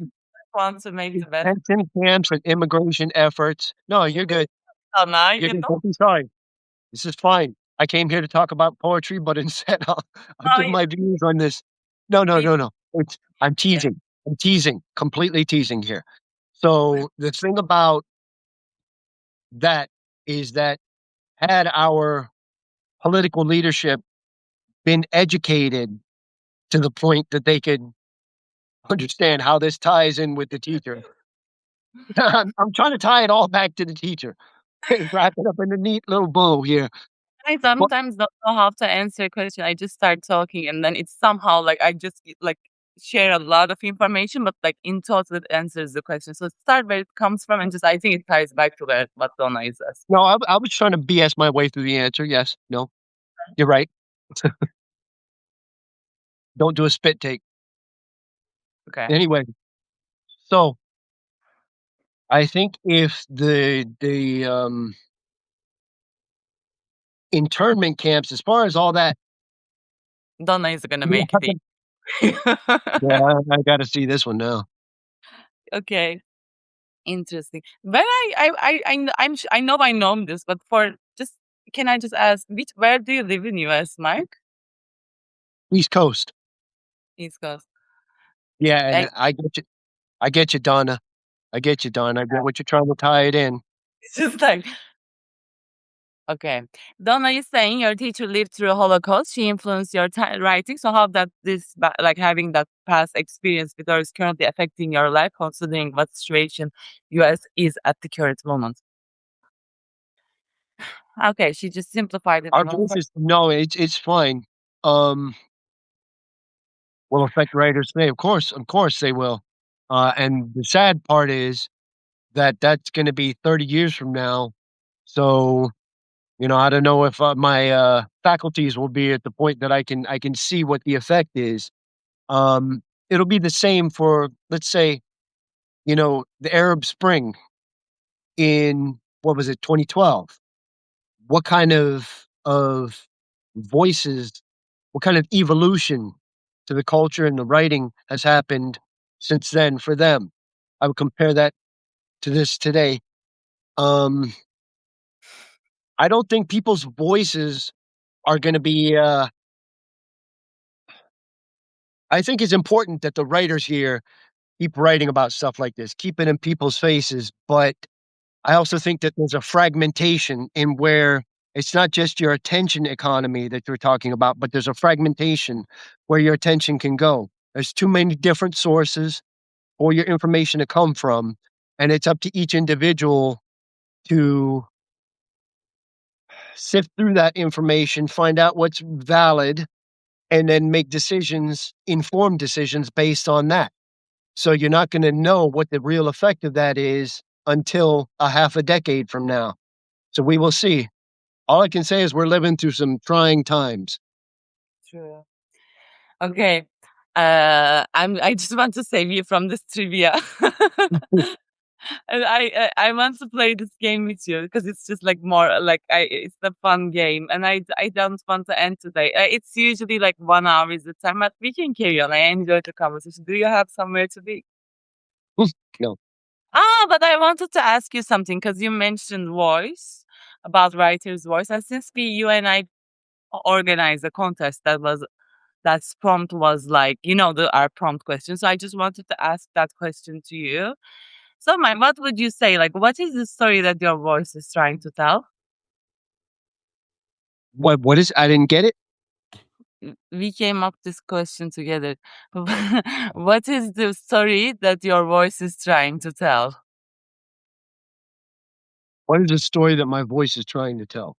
want to make the best. Detention camps and immigration efforts. No, you're good. Sana, You're you good. know? Don't be sorry. This is fine. I came here to talk about poetry, but instead I'll No, give my views on this. No, no, we no, no. I'm yeah, teasing. I'm teasing. Completely teasing here. So the thing about that is that had our political leadership been educated to the point that they could understand how this ties in with the teacher. I'm trying to tie it all back to the teacher and wrap it up in a neat little bow here. I But sometimes don't know how to answer a question. I just start talking and then it's somehow like I just like share a lot of information, but like in total it answers the question. So start where it comes from and just I think it ties back to where what Donna is asking. no, I was trying to BS my way through the answer. Yes, no, you're right. Don't do a spit take. Okay. Anyway, so I think if the internment camps, as far as all that, Donna is gonna yeah, make it. I got to see this one now. Okay. Interesting. But I know I know this, but for just can I just ask which where do you live in US, Mark? East Coast. East Coast. Yeah, I and I get you. I get you, Donna. I get you, Donna. I get what you're trying to tie it in. it's just like okay. Donna is saying your teacher lived through a Holocaust. She influenced your writing. So how that this like having that past experience with her is currently affecting your life, considering what situation US is at the current moment. Okay, she just simplified it Our in one word. voices, no, it's fine. Um, will affect writers today. Of course they will. And the sad part is that that's going to be 30 years from now. So I don't know if my faculties will be at the point that I can see what the effect is. It'll be the same for, let's say, the Arab Spring in what was it, 2012. What kind of voices, what kind of evolution to the culture and the writing has happened since then for them? I would compare that to this today. Um, I don't think people's voices are going to be. I think it's important that the writers here keep writing about stuff like this, keep it in people's faces. But I also think that there's a fragmentation in where it's not just your attention economy that you're talking about, but there's a fragmentation where your attention can go. There's too many different sources for your information to come from. And it's up to each individual to sift through that information, find out what's valid, and then make decisions, informed decisions based on that. So you're not going to know what the real effect of that is until a half a decade from now. So we will see. All I can say is we're living through some trying times. True. Okay. I just want to save you from this trivia. And I want to play this game with you because it's just like more like it's a fun game and I don't want to end today. It's usually like 1 hour is the time, but we can carry on. I enjoyed the conversation. Do you have somewhere to be? No. But I wanted to ask you something because you mentioned voice about writer's voice, and since you and I organized a contest that's prompt was like our prompt question. So I just wanted to ask that question to you. So, what would you say? Like, what is the story that your voice is trying to tell? What is I didn't get it. We came up this question together. What is the story that your voice is trying to tell? What is the story that my voice is trying to tell?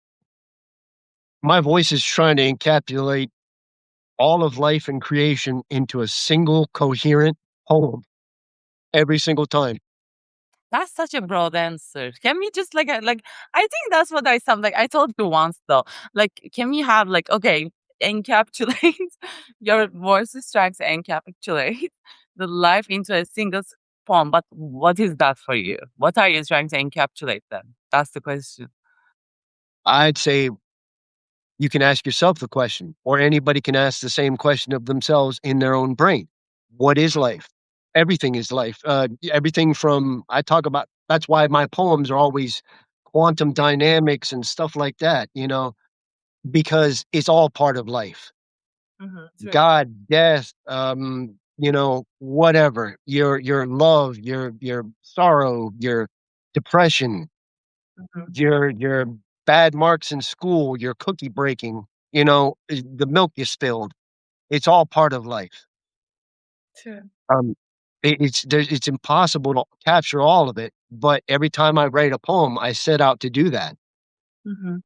My voice is trying to encapsulate all of life and creation into a single coherent poem every single time. That's such a broad answer. Can we just like I think that's what I sound like. I told you once though. Like, can we have like okay, encapsulate your voice is trying to encapsulate the life into a single poem. But what is that for you? What are you trying to encapsulate then? That's the question. I'd say you can ask yourself the question, or anybody can ask the same question of themselves in their own brain. What is life? everything is life. Everything from I talk about that's why my poems are always quantum dynamics and stuff like that, because it's all part of life. True. God, death, whatever. Your love, your sorrow, your depression, Mhm. your bad marks in school, your cookie breaking, the milk you spilled. It's all part of life. True. Um, it's impossible to capture all of it, but every time I write a poem, I set out to do that. Mhm.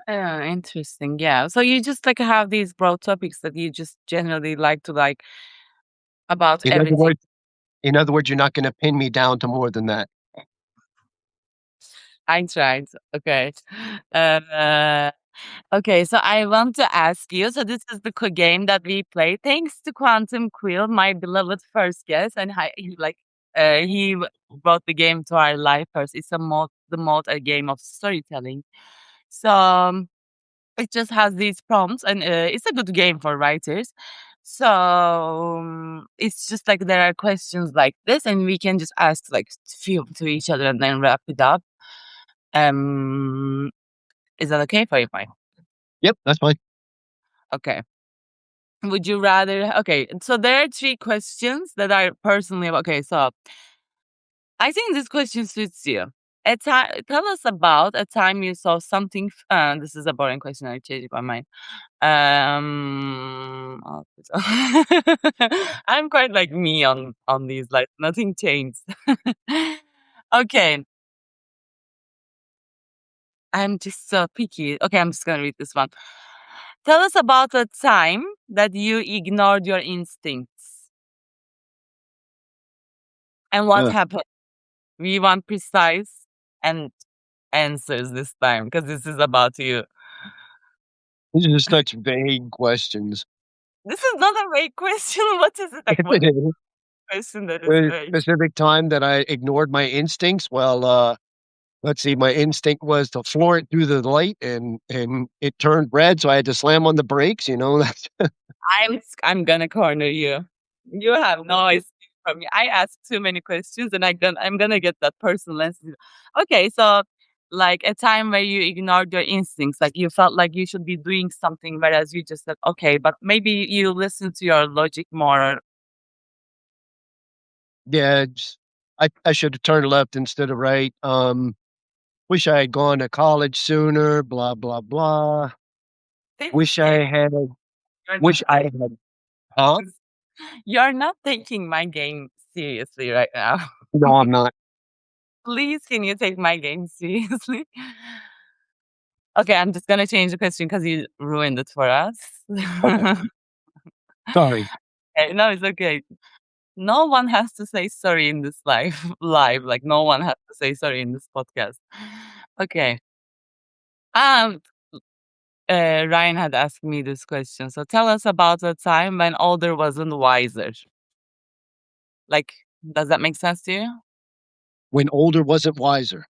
Interesting. Yeah. So you just like have these broad topics that you just generally like to like about In other everything. words in other words, you're not gonna pin me down to more than that. I tried. Okay. Uh, okay. So I want to ask you. So this is the game that we play. Thanks to Quantum Quill, my beloved first guest, and he brought the game to our life first. It's a game of storytelling. So it just has these prompts, and it's a good game for writers. So it's just like there are questions like this, and we can just ask like few to each other and then wrap it up. Um, is that okay for you, Mike? Yep, that's fine. Okay. Would you rather? Okay, so there are three questions that are personally okay. So I think this question suits you. Tell us about a time you saw something. This is a boring question. I changed my mind. Oh, I'm quite like me on these. Like nothing changed. Okay, I'm just so picky. Okay, I'm just gonna read this one. Tell us about a time that you ignored your instincts and what Ugh, happened. We want precise and answers this time because this is about you. these are such vague questions. This is not a vague question. What is it like? Yes, What it is. question that is A vague? specific time that I ignored my instincts, well, let's see, my instinct was to floor it through the light and it turned red, so I had to slam on the brakes, that's I'm gonna corner you. You have no escape from me. I ask too many questions, and I'm gonna get that personal answer. Okay, so like a time where you ignored your instincts, like you felt like you should be doing something, whereas you just said okay, but maybe you listen to your logic more. yeah, I should have turned left instead of right. Wish I had gone to college sooner, blah, blah, blah. Wish Yeah, I had you're not wish I like had huh? this. You're not taking my game seriously right now. No, I'm not. Please, can you take my game seriously? Okay, I'm just gonna change the question because you ruined it for us. Okay, sorry. Okay, no, it's okay. No one has to say sorry in this live live, like, no one has to say sorry in this podcast. Okay, um, Ryan had asked me this question, so tell us about a time when older wasn't wiser. Like, does that make sense to you? When older wasn't wiser.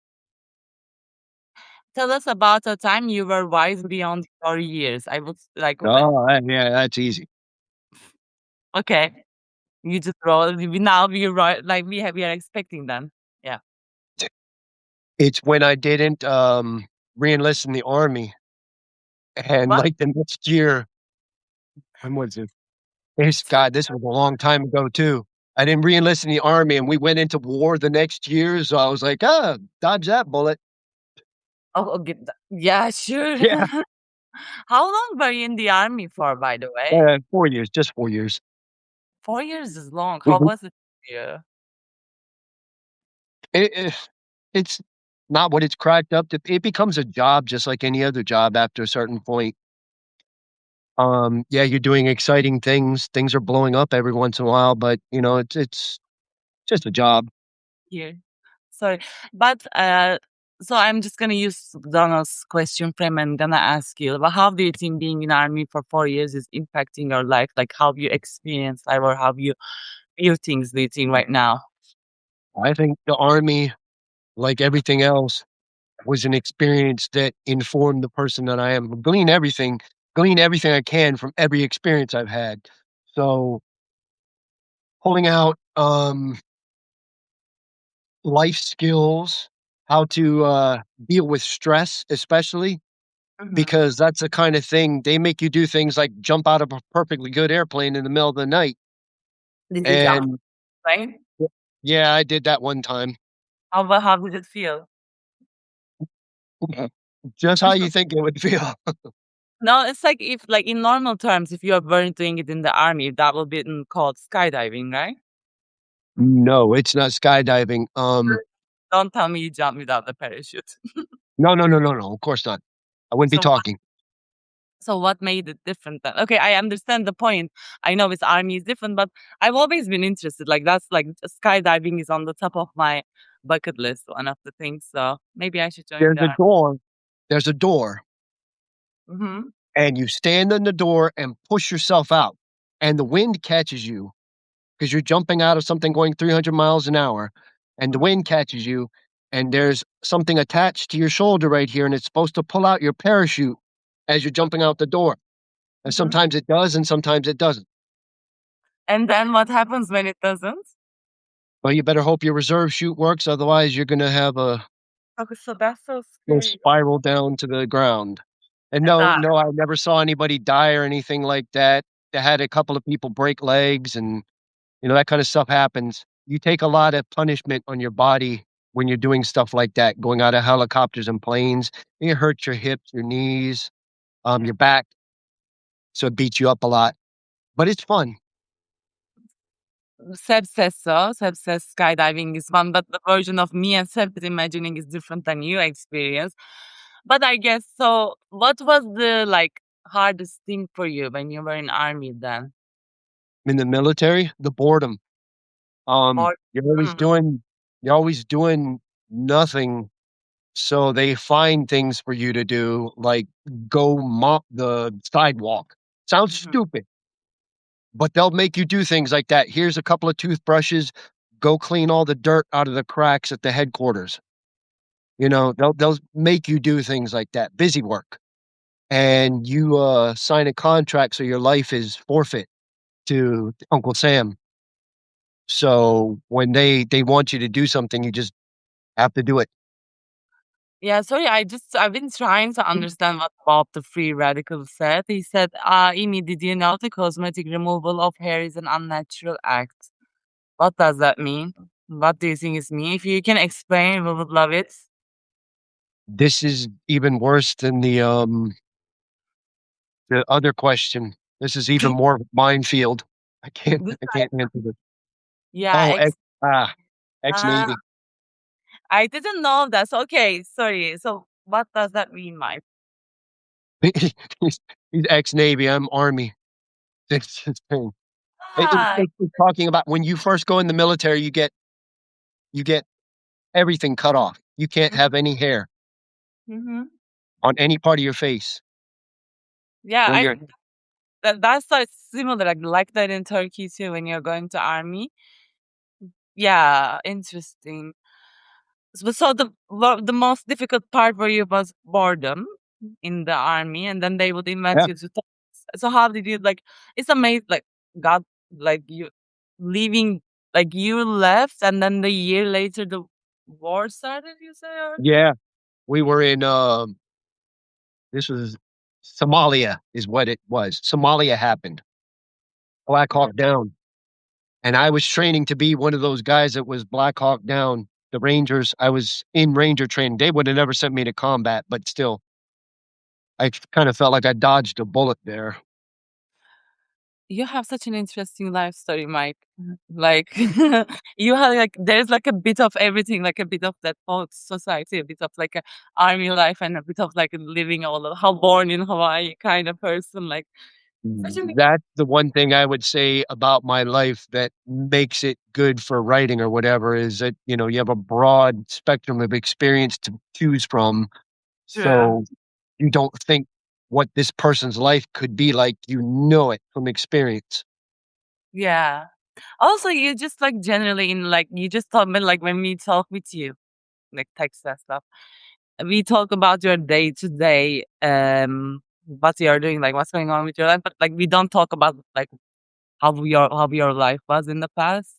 Tell us about a time you were wise beyond your years. I would like, Oh, yeah, that's easy. okay, you just roll. Now we right, like we are expecting them. Yeah. It's when I didn't, re-enlist in the Army, and, What? like, the next year when was it? This was a long time ago too. I didn't re-enlist in the Army, and we went into war the next year, so I was like, "Ah, dodge that bullet." Oh, okay. Yeah, sure. Yeah, How long were you in the army for, by the way? 4 years, just 4 years. 4 years is long. How Mhm. was it for you? It it's not what it's cracked up to it becomes a job just like any other job after a certain point. Yeah, you're doing exciting things are blowing up every once in a while, but, it's just a job. Here. Sorry. But so I'm just gonna use Donald's question frame and gonna ask you, but how do you think being in army for 4 years is impacting your life? Like how you experience life or how you view things do you think right now? I think the Army, like everything else, was an experience that informed the person that I am. Glean everything I can from every experience I've had. So, pulling out life skills, how to deal with stress, especially Mhm. because that's the kind of thing they make you do things like jump out of a perfectly good airplane in the middle of the night. Did you jump, And right? yeah, I did that one time. How did it feel? Just how you think it would feel. No, it's like if like in normal terms, if you weren't doing it in the army, that would be called skydiving, right? No, it's not skydiving. Don't tell me you jumped without the parachute. No, no, no, no, no. Of course not. I wouldn't be So talking. what made it different then? Okay, I understand the point. I know it's army is different, but I've always been interested. Like that's like skydiving is on the top of my bucket list, one of the things. So maybe I should join There's the a army. door. There's a door, Hmm. and you stand in the door and push yourself out, and the wind catches you because you're jumping out of something going 300 miles an hour, and the Hmm. wind catches you, and there's something attached to your shoulder right here, and it's supposed to pull out your parachute as you're jumping out the door. And Hmm. sometimes it does, and sometimes it doesn't. And then what happens when it doesn't? Well, you better hope your reserve chute works, otherwise you're gonna have a Okay, so that's so little scary. spiral down to the ground. And And no, that, no, I never saw anybody die or anything like that. They had a couple of people break legs and, that kind of stuff happens. You take a lot of punishment on your body when you're doing stuff like that, going out of helicopters and planes. It hurts your hips, your knees, yeah. your back, so it beats you up a lot, but it's fun. Seb says so. Seb says skydiving is fun, but the version of me and Seb is imagining is different than you experience. But I guess so. What was the like hardest thing for you when you were in army then? In the military, the boredom. Or You're always mm, doing nothing. So they find things for you to do, like go mop the sidewalk. Sounds mhm, stupid, but they'll make you do things like that. Here's a couple of toothbrushes. Go clean all the dirt out of the cracks at the headquarters. They'll make you do things like that, busy work, and you sign a contract so your life is forfeit to Uncle Sam. So when they want you to do something, you just have to do it. yeah, sorry, I've been trying to understand what Bob the Free Radical said. He said, Amy, did you know the cosmetic removal of hair is an unnatural act? What does that mean? What do you think is mean? If you can explain, we would love it. This is even worse than the other question. This is even more of a minefield. I can't This I can't answer this. yeah, Oh, uh, ex-Navy. I didn't know that. So, okay, sorry. So what does that mean, Mike? He's he's ex-Navy, I'm Army. It's his thing. Ah, It's talking about when you first go in the military, you get everything cut off. You can't have any hair mm-hmm. on any part of your face Yeah, when I you're think that's like similar, like that in Turkey too. When you're going to army, yeah, interesting. So the most difficult part for you was boredom in the army, and then they would invite yeah, you to talk. So how did you like? It's amazing, like God, like you leaving, like you left, and then the year later the war started. You say, or yeah. We were in, this was Somalia is what it was. Somalia happened. Black yeah. Hawk Down. And I was training to be one of those guys that was Black Hawk Down, the Rangers. I was in Ranger training. They would have never sent me to combat, but still, I kind of felt like I dodged a bullet there. You have such an interesting life story, Mike. Like you have like there's like a bit of everything, like a bit of that whole society, a bit of like a army life, and a bit of like living all of how born in Hawaii kind of person. Like such an That's the one thing I would say about my life that makes it good for writing or whatever is that, you have a broad spectrum of experience to choose from. yeah, So you don't think what this person's life could be like, you know it from experience. yeah. Also, you just like generally in like you just talk about like when we talk with you, like text and stuff. We talk about your day to day, what you're doing, like what's going on with your life, but like we don't talk about like how your life was in the past.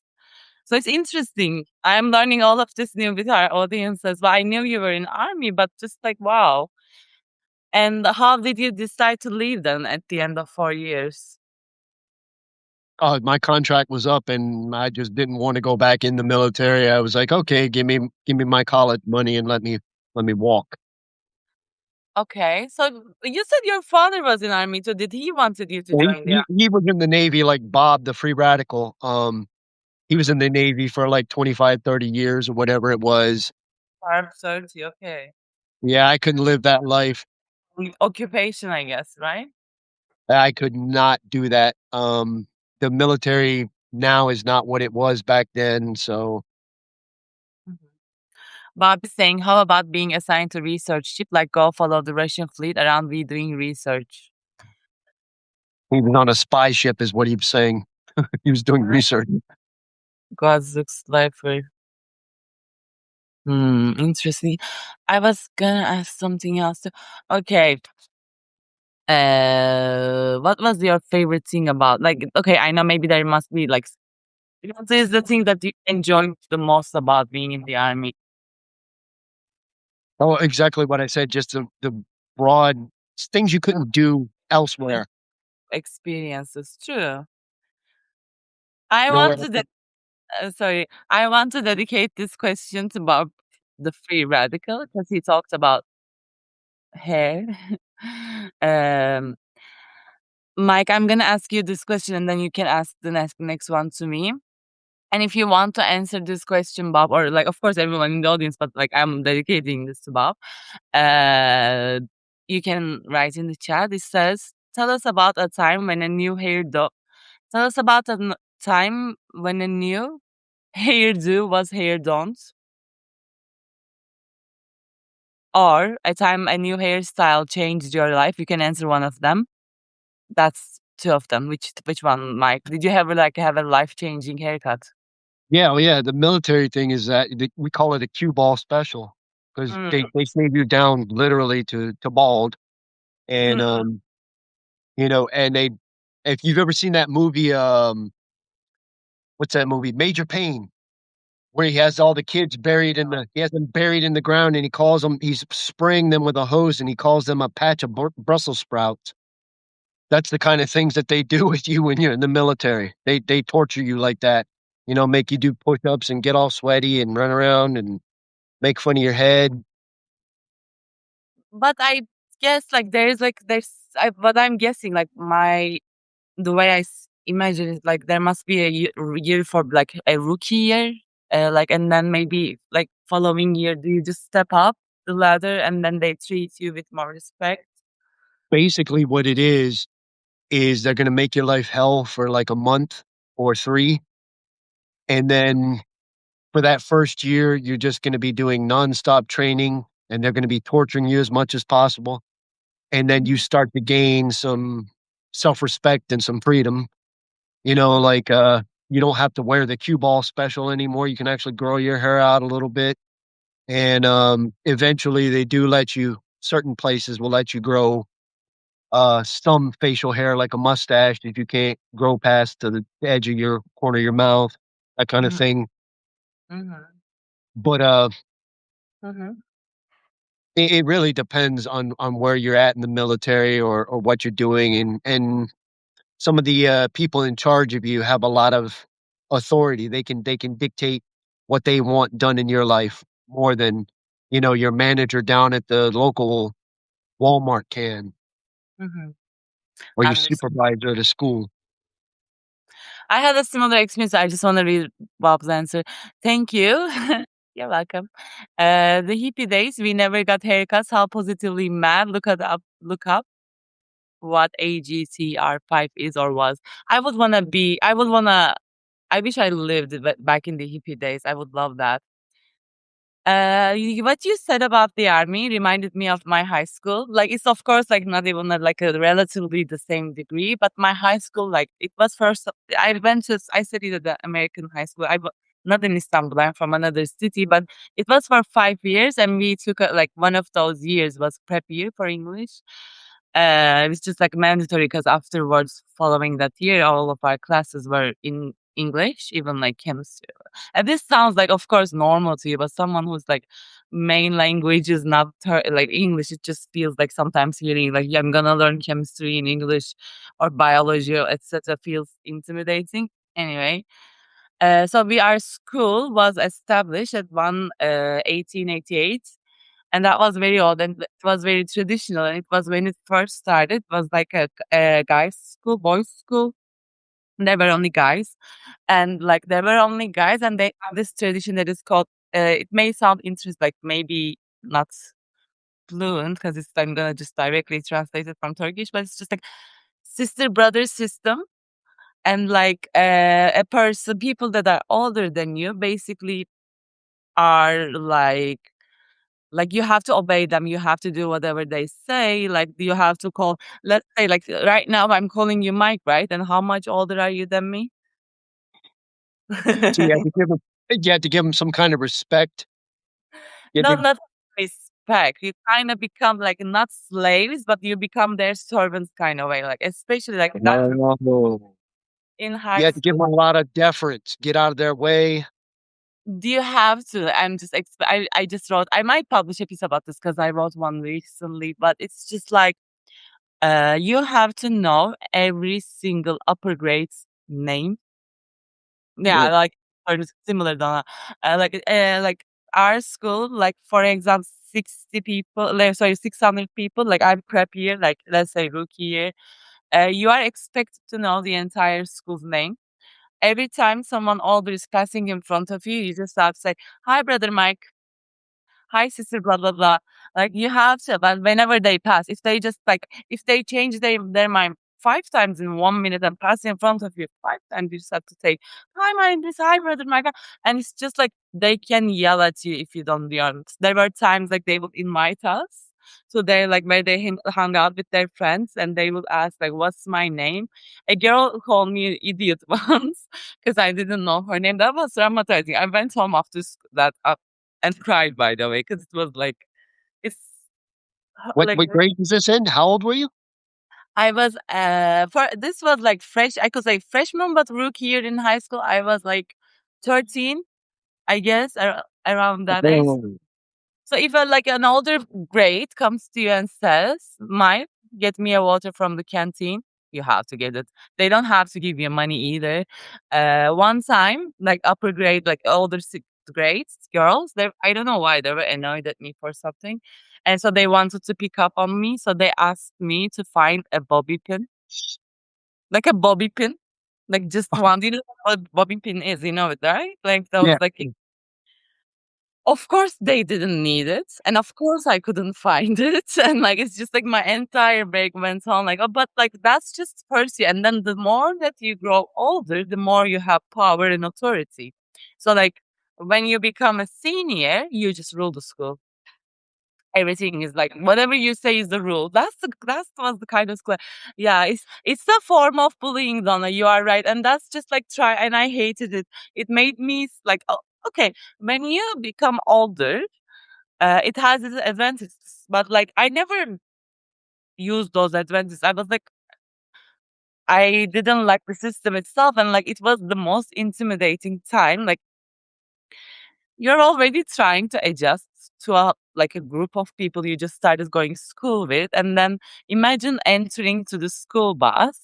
So it's interesting. I'm learning all of this new with our audiences. But I knew you were in army, but just like wow. And how did you decide to leave then at the end of 4 years? My contract was up and I just didn't wanna go back in the military. I was like, "Okay, give me my college money and let me walk." Okay, so you said your father was in army, so did he wanted you to Well, join the he was in the Navy like Bob, the free radical. He was in the Navy for like 25, 30 years or whatever it was. armed service? Okay, Yeah, I couldn't live that life. occupation, I guess, right? I could not do that. The military now is not what it was back then, so Mhm. Bob is saying, how about being assigned to research ship, like go follow the Russian fleet around, we doing research? he was on a spy ship is what he was saying. He was doing research. God's looks like for interesting. I was gonna ask something else too. Okay. What was your favorite thing about like okay, I know maybe there must be like what is the thing that you enjoyed the most about being in the army? Oh, exactly what I said, just the broad things you couldn't do elsewhere. Experiences, true. I You know, where want to sorry, I want to dedicate this question to Bob, the free radical, because he talked about hair. um, Mike, I'm gonna ask you this question, and then you can ask the next one to me. And if you want to answer this question, Bob, or like, of course, everyone in the audience, but like, I'm dedicating this to Bob. Uh, you can write in the chat. It says, "Tell us about a time when a new hairdo. Tell us about a time when a new hairdo was hair don't, or a time a new hairstyle changed your life." You can answer one of them. That's two of them. Which one, Mike? Did you ever like have a life changing haircut? yeah, oh, yeah, the military thing is that we call it a cue ball special because Mm, they shave you down literally to bald, and, mm, and they if you've ever seen that movie, what's that movie? Major Payne, where he has all the kids buried in the he has them buried in the ground, and he's spraying them with a hose, and he calls them a patch of Brussels sprouts. That's the kind of things that they do with you when you're in the military. They torture you like that, make you do push-ups and get all sweaty and run around and make fun of your head. But I guess like what I'm guessing like the way imagine it like there must be a year for like a rookie year, like and then maybe like following year do you just step up the ladder and then they treat you with more respect? Basically, what it is they're gonna make your life hell for, like, a month or 3, and then for that 1st year, you're just gonna be doing nonstop training, and they're gonna be torturing you as much as possible, and then you start to gain some self-respect and some freedom, like, you don't have to wear the cue ball special anymore, you can actually grow your hair out a little bit, and, eventually, they do let you certain places will let you grow some facial hair like a mustache if you can't grow past to the edge of your corner of your mouth, that kind of Mhm, thing. mhm, But, mhm, it really depends on where you're at in the military or what you're doing, and some of the, people in charge of you have a lot of authority. They can dictate what they want done in your life more than, your manager down at the local Walmart can mhm. or your Understand. supervisor at a school. I had a similar experience. I just want to read Bob's answer. Thank you. You're welcome. The hippie days, we never got haircuts. How positively mad. Look up what AGTR5 is or was. I wish I lived back in the hippie days. I would love that. What you said about the army reminded me of my high school. Like, it's of course like not even like a relatively the same degree, but my high school, like, it was first. I studied at the American high school. Not in Istanbul. I'm from another city, but it was for 5 years, and we took like one of those years was prep year for English. It was just like mandatory because afterwards, following that year, all of our classes were in English, even like chemistry. And this sounds like, of course, normal to you, but someone who's like main language is not like English, it just feels like sometimes hearing like, yeah, I'm gonna learn chemistry in English or biology or etc. feels intimidating. Anyway, so our school was established at 1888, and that was very old and it was very traditional. And it was when it first started, it was like a guys' school, boys' school. There were only guys, and like there were only guys, and they have this tradition that is called. It may sound interesting, like maybe not fluent, because it's I'm gonna just directly translate it from Turkish, but it's just like sister brother system, and like a person, people that are older than you, basically are like you have to obey them, you have to do whatever they say, like you have to call, let's say like right now I'm calling you Mike, right? And how much older are you than me? So you had to give 'em some kind of respect. You had to Not respect, you kind of become like not slaves, but you become their servants kind of way, like especially like that oh, in you high had to give school. 'em a lot of deference, get out of their way. Do you have to? I'm just I just wrote, I might publish a piece about this because I wrote one recently, but it's just like you have to know every single upper grade's name. Yeah, Really? like sort of similar to like our school, like for example, 60 people, like, sorry, 600 people. Like I'm prep year, like let's say rookie year. You are expected to know the entire school's name. Every time someone older is passing in front of you, you just have to say, "Hi, brother Mike. Hi, sister, blah, blah, blah." Like you have to, but whenever they pass, if they just like, if they change their mind 5 times in 1 minute and pass in front of you 5 times, you just have to say, "Hi, my this, hi, brother, my God." And it's just like they can yell at you if you don't be honest. There were times like they would invite us. So they like where they hung out with their friends and they would ask like, "What's my name?" A girl called me an idiot once because I didn't know her name. That was traumatizing. I went home after that and cried, by the way, because it was like it's like What grade was this in? How old were you? I was for this was like fresh. I could say freshman, but rookie year in high school. I was like 13, I guess, around that age. Oh. So if like an older grade comes to you and says, "Mike, get me a water from the canteen," you have to get it. They don't have to give you money either. One time, like upper grade, like older sixth grades, girls, they I don't know why they were annoyed at me for something, and so they wanted to pick up on me. So they asked me to find a bobby pin, like a bobby pin, like just one. Do you know what bobby pin is? You know it, right? Like those Yeah. like of course, they didn't need it, and of course, I couldn't find it, and, like, it's just, like, my entire break went on, like, "Oh, but, like, that's just first year," and then the more that you grow older, the more you have power and authority. So, like, when you become a senior, you just rule the school. Everything is, like, whatever you say is the rule. That was the kind of school. Yeah, it's a form of bullying, Donna, you are right, and that's just, like, try and I hated it. It made me like, "Oh, okay." When you become older, it has its advantages, but like I never used those advantages. I was like, I didn't like the system itself, and like it was the most intimidating time. Like you're already trying to adjust to a group of people you just started going to school with, and then imagine entering to the school bus.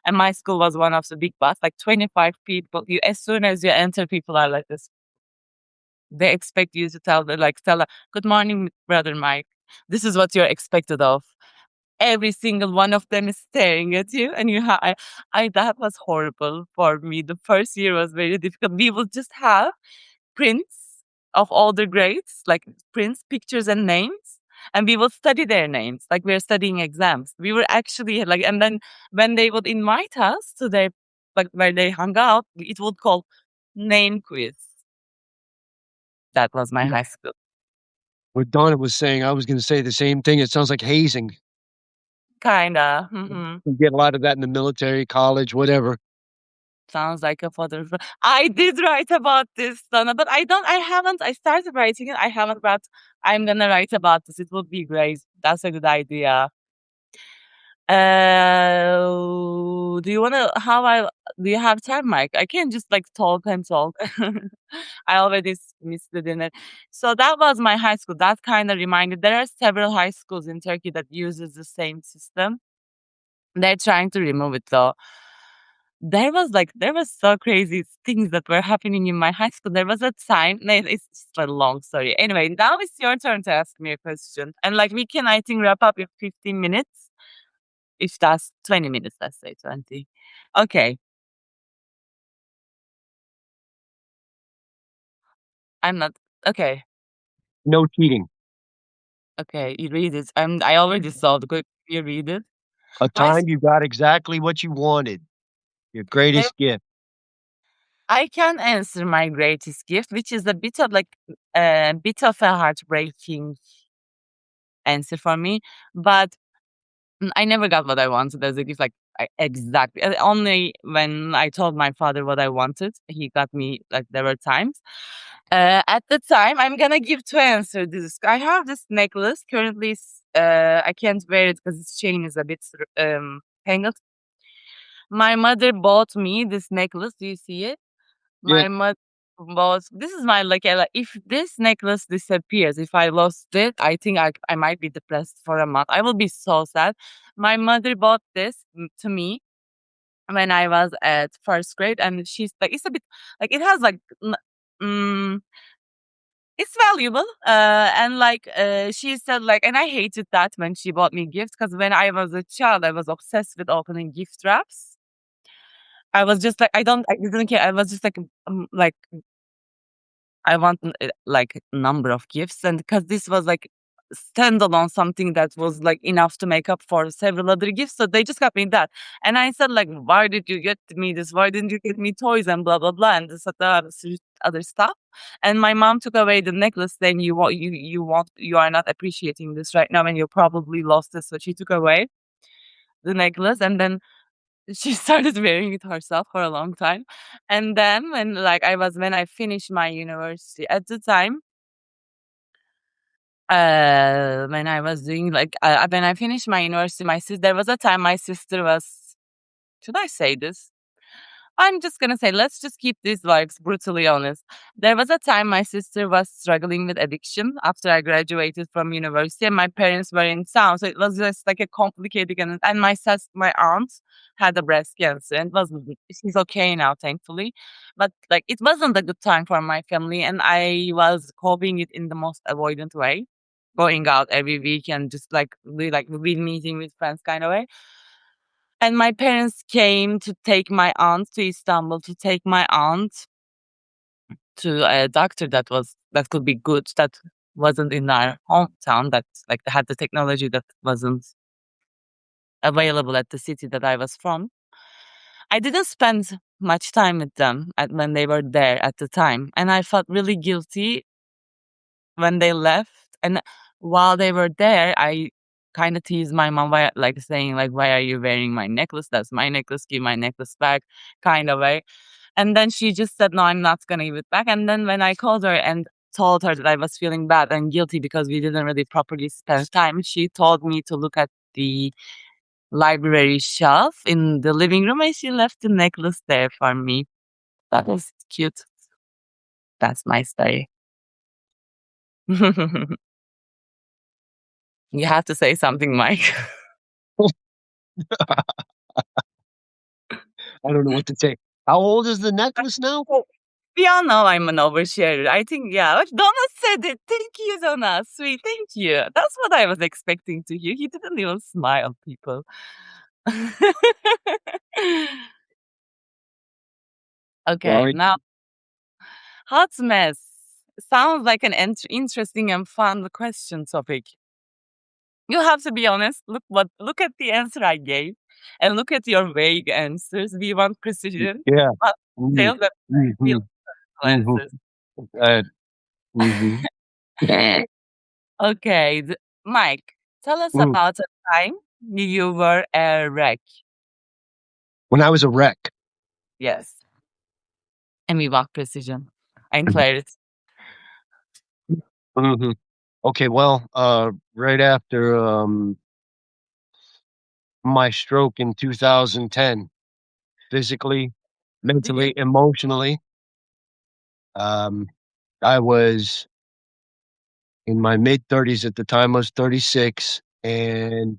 And my school was one of the big bus, like 25 people. You as soon as you enter, people are like this. They expect you to tell her, "Good morning, brother Mike. This is what you're expected of." Every single one of them is staring at you, and I that was horrible for me. The first year was very difficult. We would just have prints of all the grades, like prints, pictures, and names, and we would study their names like we're studying exams. We were actually like, and then when they would invite us to their like where they hung out, it would call name quiz. That was my Yeah. high school. What Donna was saying, I was gonna say the same thing. It sounds like hazing. Kinda. Mhm. You get a lot of that in the military, college, whatever. Sounds like a father. I did write about this, Donna, but I haven't. I started writing it. I haven't, but I'm gonna write about this. It would be great. That's a good idea. Do you wanna how I do you have time, Mike? I can't just like talk and talk. I already missed the dinner. So that was my high school. That kind of reminded there are several high schools in Turkey that uses the same system. They're trying to remove it though. There was so crazy things that were happening in my high school. There was a time. No, it's just a long story. Anyway, now it's your turn to ask me a question. And like we can, I think, wrap up in 15 minutes. If that's 20 minutes, let's say 20. Okay. I'm not okay. No cheating. Okay, you read it. I already saw the quick you read it. A My time you got exactly what you wanted. Your there greatest gift. I can answer my greatest gift, which is a bit of like a bit of a heartbreaking answer for me. But I never got what I wanted as a gift, like exactly. Only when I told my father what I wanted, he got me. Like there were times. At the time, I'm gonna give to answer this. I have this necklace currently. I can't wear it because its chain is a bit tangled. My mother bought me this necklace. Do you see it? Yeah. My mother bought. This is my like. If this necklace disappears, if I lost it, I think I might be depressed for a month. I will be so sad. My mother bought this to me when I was at first grade, and she's like, it's a bit like it has like. Mm, it's valuable, and like she said, like, and I hated that when she bought me gifts because when I was a child, I was obsessed with opening gift wraps. I was just like, I didn't care. I was just like I want like number of gifts, and because this was like standalone something that was like enough to make up for several other gifts, so they just got me that. And I said like, why did you get me this? Why didn't you get me toys and blah blah blah and this other stuff? And my mom took away the necklace. Then you are not appreciating this right now, and you probably lost it. So she took away the necklace, and then she started wearing it herself for a long time. And then when I finished my university at the time, when I was doing when I finished my university, my sister there was a time my sister was should I say this? I'm just gonna say, let's just keep these vibes brutally honest. There was a time my sister was struggling with addiction after I graduated from university, and my parents were in town, so it was just like a complicated. And my aunt had a breast cancer, and she's okay now, thankfully. But like, it wasn't a good time for my family, and I was coping it in the most avoidant way, going out every week and just we meeting with friends kind of way. And my parents came to take my aunt to Istanbul to take my aunt to a doctor that could be good, that wasn't in our hometown, that like had the technology that wasn't available at the city that I was from. I didn't spend much time with them when they were there at the time, and I felt really guilty when they left. And while they were there, I kind of teased my mom by like saying like, "Why are you wearing my necklace? That's my necklace. Give my necklace back," kind of way. And then she just said, "No, I'm not gonna give it back." And then when I called her and told her that I was feeling bad and guilty because we didn't really properly spend time, she told me to look at the library shelf in the living room, and she left the necklace there for me. That was cute. That's my story. You have to say something, Mike. I don't know what to say. How old is the necklace now? Oh, we all know I'm an oversharer. I think, yeah. But Donna said it. Thank you, Donna. Sweet. Thank you. That's what I was expecting to hear. He didn't even smile, people. Okay, Sorry. now hot mess sounds like an interesting and fun question topic. You have to be honest. Look at the answer I gave, and look at your vague answers. We want precision, Yeah. not Mhm. details that feel Mhm. Mhm. answers. Mhm. Okay, Mike, tell us Mm. about a time you were a wreck. When I was a wreck. Yes, and we want precision and clarity. Mhm. Okay, well, right after, my stroke in 2010, physically, Did you? mentally, emotionally. Um, I was in my mid-30s at the time. I was 36, and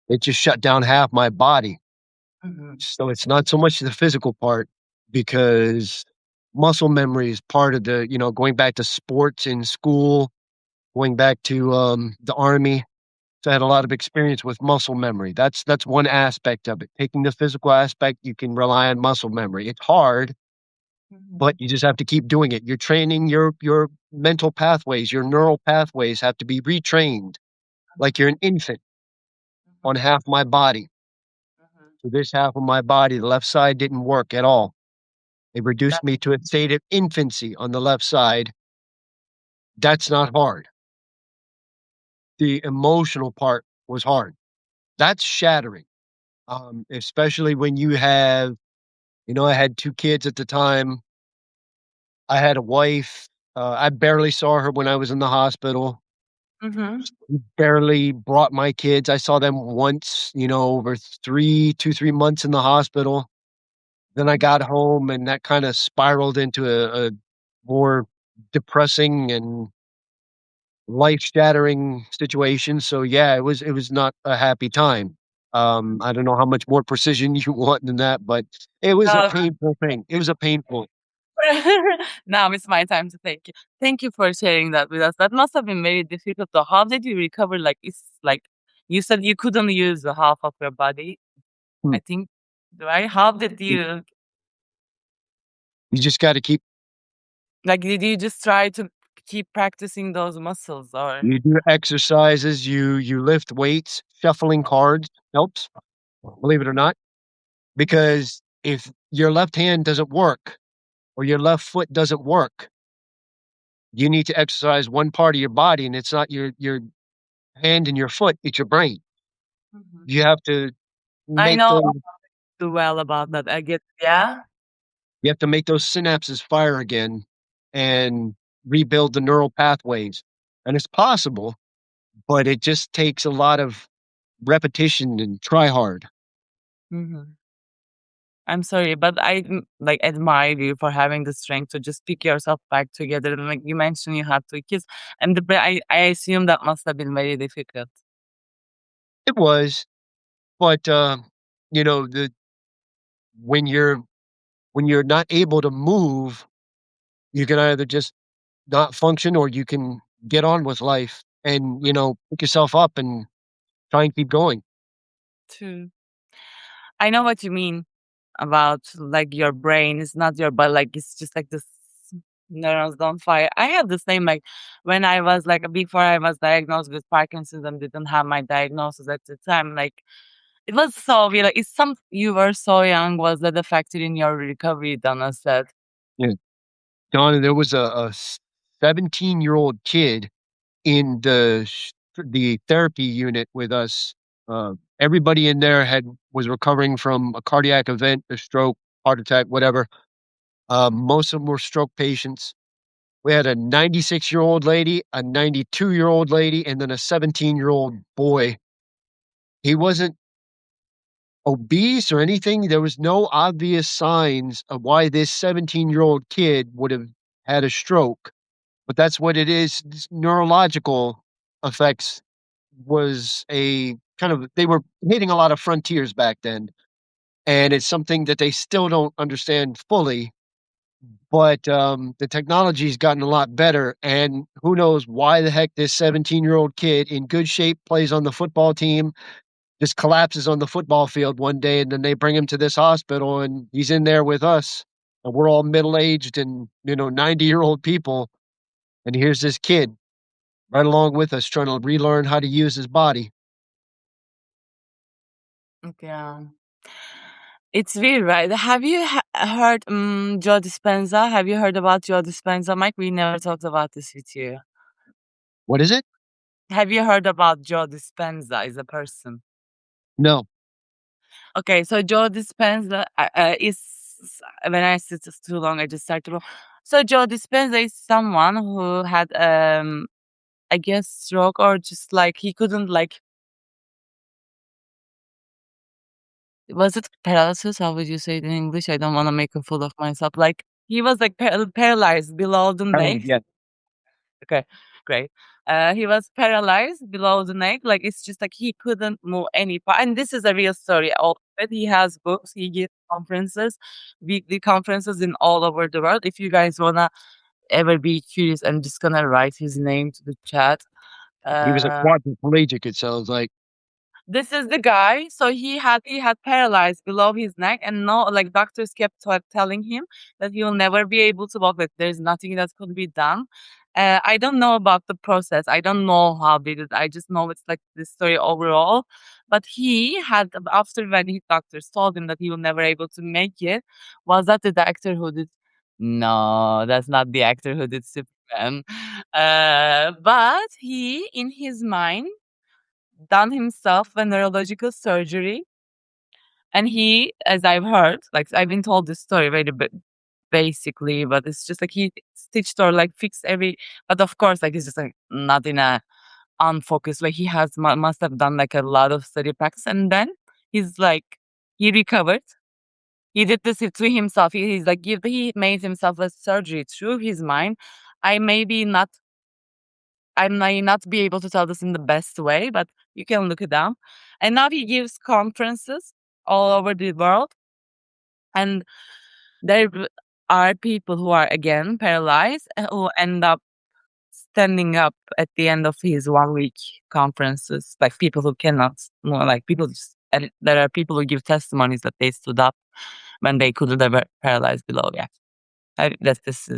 it just shut down half my body. Mhm, So it's not so much the physical part because muscle memory is part of going back to sports in school, going back to, the army. So I had a lot of experience with muscle memory. That's one aspect of it. Taking the physical aspect, you can rely on muscle memory. It's hard, but mhm, you just have to keep doing it. You're training your mental pathways, your neural pathways have to be retrained like you're an infant on mhm, half my body. mhm. So this half of my body, the left side didn't work at all. It reduced That me to a state of infancy on the left side. That's not hard. The emotional part was hard. That's shattering. Especially when I had 2 kids at the time. I had a wife. I barely saw her when I was in the hospital. mhm, Barely brought my kids. I saw them once, over 3 months in the hospital. Then I mhm. got home and that kinda spiraled into a more depressing and life-shattering situation. So, yeah, it was not a happy time. I don't know how much more precision you want than that, but it was a No, painful thing. It was a painful. now it's my time to thank you. Thank you for sharing that with us. That must have been very difficult. So how did you recover? Like, it's like you said you couldn't use the half of your body. Hmm. I think, right? How did You you you just gotta keep like? Did you just try to keep practicing those muscles, or? you do exercises, you lift weights, shuffling cards helps, believe it or not, Mhm, because if your left hand doesn't work or your left foot doesn't work, you need to exercise one part of your body, and it's not your hand and your foot, it's your brain. mhm. You have to I make know those too well about that. I get, yeah. you have to make those synapses fire again and rebuild the neural pathways, and it's possible, but it just takes a lot of repetition and try hard. Mhm. I'm sorry, but like admire you for having the strength to just pick yourself back together. And like you mentioned, you had 2 kids, and I assume that must have been very difficult. It was, but, the when you're when you're not able to move, you can either just not function or you can get on with life and, pick yourself up and try and keep going. Too. I know what you mean about like your brain is not your but like it's just like this neurons don't fire. I had the same like when I was like before I was diagnosed with Parkinson's and didn't have my diagnosis at the time. Like it was so weird. Like it's some you were so young. Was that a factor in your recovery? Donna said. Yeah. Donna, there was a 17-year-old kid in the therapy unit with us. Everybody in there was recovering from a cardiac event, a stroke, heart attack, whatever. Most of them were stroke patients. We had a 96-year-old lady, a 92-year-old lady, and then a 17-year-old boy. He wasn't obese or anything. There was no obvious signs of why this 17-year-old kid would have had a stroke, but that's what it is. This neurological effects was a kind of they were hitting a lot of frontiers back then, and it's something that they still don't understand fully. But the technology's gotten a lot better, and who knows why the heck this 17-year-old kid in good shape plays on the football team just collapses on the football field one day, and then they bring him to this hospital, and he's in there with us, and we're all middle-aged and 90-year-old people, and here's this kid right along with us trying to relearn how to use his body. Yeah. It's weird, right? Have you heard Joe Dispenza? Have you heard about Joe Dispenza, Mike? We never talked about this with you. What is it? Have you heard about Joe Dispenza as a person? No. Okay, so Joe Dispenza is when I said it's too long, I just started wrong. So Joe Dispenza is someone who had I guess stroke or just like he couldn't like Was it paralysis? How would you say it in English? I don't wanna make a fool of myself. Like, he was, like, paralyzed below the neck. Yeah. Okay, great. He was paralyzed below the neck, like, it's just like he couldn't move any part, and this is a real story of it. He has books, he gives conferences, weekly conferences in all over the world. If you guys wanna ever be curious, I'm just gonna write his name to the chat. He was a Uh quadriplegic, it sounds like. This is the guy. So he had paralyzed below his neck, and no, like doctors kept telling him that he will never be able to walk. Like there's nothing that could be done. I don't know about the process. I don't know how they did. I just know it's like this story overall. But he had after when his doctors told him that he will never able to make it. Was that the actor who did? No, that's not the actor who did Superman. But he, in his mind, done himself a neurological surgery, and he, as I've heard, like I've been told this story very basically, but it's just like he stitched or like fixed every, but of course like it's just like not in a unfocused way. He has must have done like a lot of study practice, and then he's like he recovered. He did this to himself. He's like he made himself a surgery through his mind. I maybe not I may not be able to tell this in the best way, but you can look it up. And now he gives conferences all over the world, and there are people who are again paralyzed who end up standing up at the end of his 1 week conferences. Like people who cannot, more like people just, and there are people who give testimonies that they stood up when they couldn't ever paralyzed below. Yeah, that this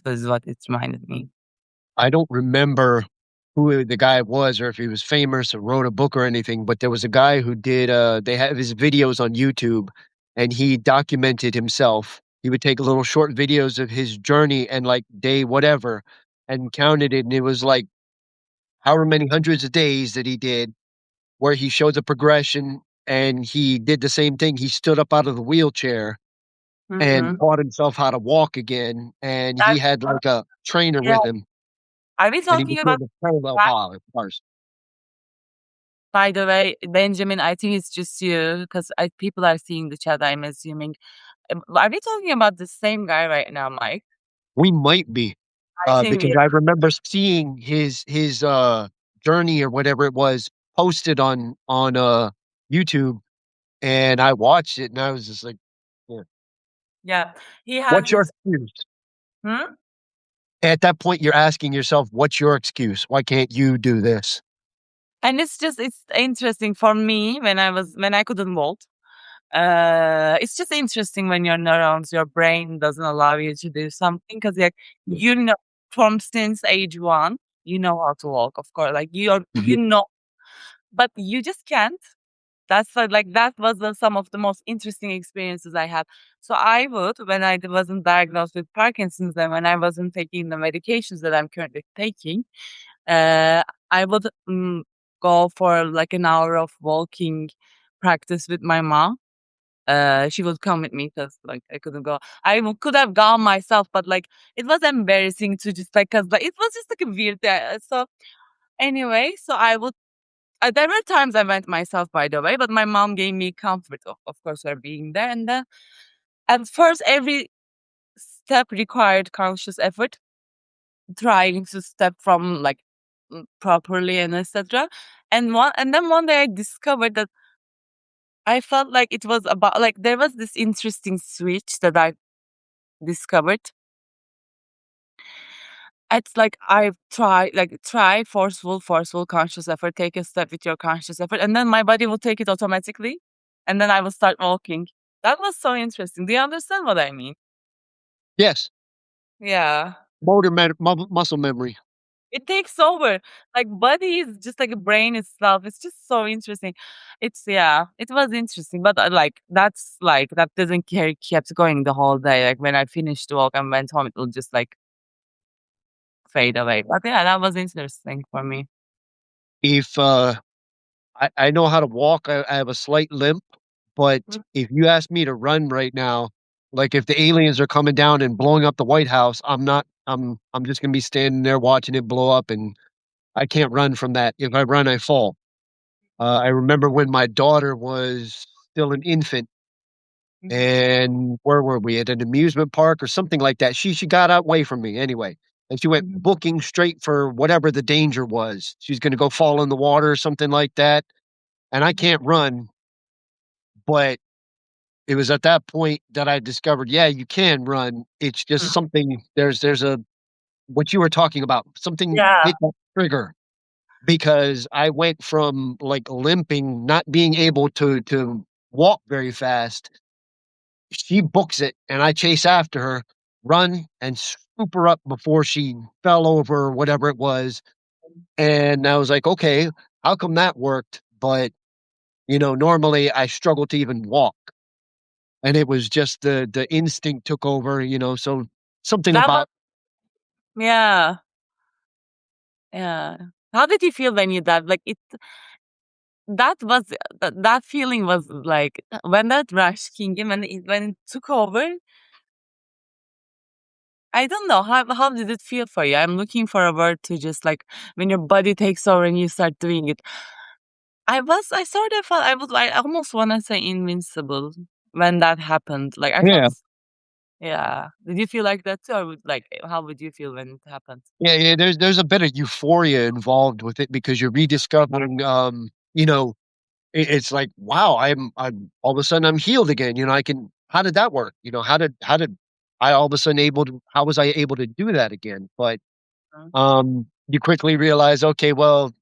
was what it reminded me. I don't remember who the guy was or if he was famous or wrote a book or anything, but there was a guy who did, they have his videos on YouTube, and he documented himself. He would take little short videos of his journey and, like, day whatever, and counted it, and it was, like, however many hundreds of days that he did, where he showed the progression, and he did the same thing. He stood up out of the wheelchair and Mm-hmm. taught himself how to walk again, and he had, like, a trainer Yeah. with him, Are we and he was talking about doing the parallel that? bars. By the way, Benjamin, I think it's just you because people are seeing the chat, I'm assuming. Are we talking about the same guy right now, Mike? We might be, I think we because are. I remember seeing his journey or whatever it was posted on YouTube, and I watched it, and I was just like, "Yeah." Yeah. He has What's your this. excuse? Hmm? At that point, you're asking yourself, "What's your excuse? Why can't you do this?" And it's interesting for me when I couldn't walk. It's just interesting when your neurons, your brain doesn't allow you to do something because like you know from since age one, you know how to walk, of course. Like Mhm. but you just can't. That's like that was some of the most interesting experiences I had. So I would, when I wasn't diagnosed with Parkinson's and when I wasn't taking the medications that I'm currently taking, uh, I would go for like an hour of walking practice with my mom. She would come with me because like I couldn't go. Could have gone myself, but like it was embarrassing to just like cause like it was just like a weird. So anyway, so I would there were times I went myself, by the way, but my mom gave me comfort, of course, her being there. And then at first, every step required conscious effort, trying to step from like properly and etc. And then one day I discovered that I felt like it was about like there was this interesting switch that I discovered. It's like I've tried, like try forceful conscious effort, take a step with your conscious effort, and then my body will take it automatically, and then I will start walking. That was so interesting. Do you understand what I mean? Yes, Yeah. muscle memory. It takes over. Like body is just like a brain itself. It's just so interesting. It's yeah, it was interesting. But like that's like that doesn't carry kept going the whole day. Like when I finished the walk and went home, it will just like fade away. But yeah, that was interesting for me. If, I know how to walk, I have a slight limp, but if you ask me to run right now, like, if the aliens are coming down and blowing up the White House, I'm just gonna be standing there watching it blow up, and I can't run from that. If I run, I fall. I remember when my daughter was still an infant, Mhm, and where were we? At an amusement park or something like that. She got away from me anyway, and she went mhm, booking straight for whatever the danger was. She's gonna go fall in the water or something like that, and I mhm, can't run, but it was at that point that I discovered, yeah, you can run. It's just mhm. something there's a what you were talking about, something Yeah. hit that trigger because I went from, like, limping, not being able to walk very fast. She books it, and I chase after her, run, and scoop her up before she fell over or whatever it was, and I was like, "Okay, how come that worked?" But, normally I struggle to even walk, and it was just the instinct took over, so something That was about yeah, yeah. How did you feel when you died? Like, that was that feeling was like, when that rush came and when it took over, I don't know, how did it feel for you? I'm looking for a word to just, like, when your body takes over and you start doing it. I sort of felt I almost wanna say invincible when that happened. Like, I felt yeah. yeah. Did you feel like that too? Or like, how would you feel when it happened? Yeah, yeah, there's a bit of euphoria involved with it because you're rediscovering, it's like, wow, I'm all of a sudden I'm healed again. I can. How did that work? How did I all of a sudden able to? How was I able to do that again? But Mm, you quickly realize, okay, well,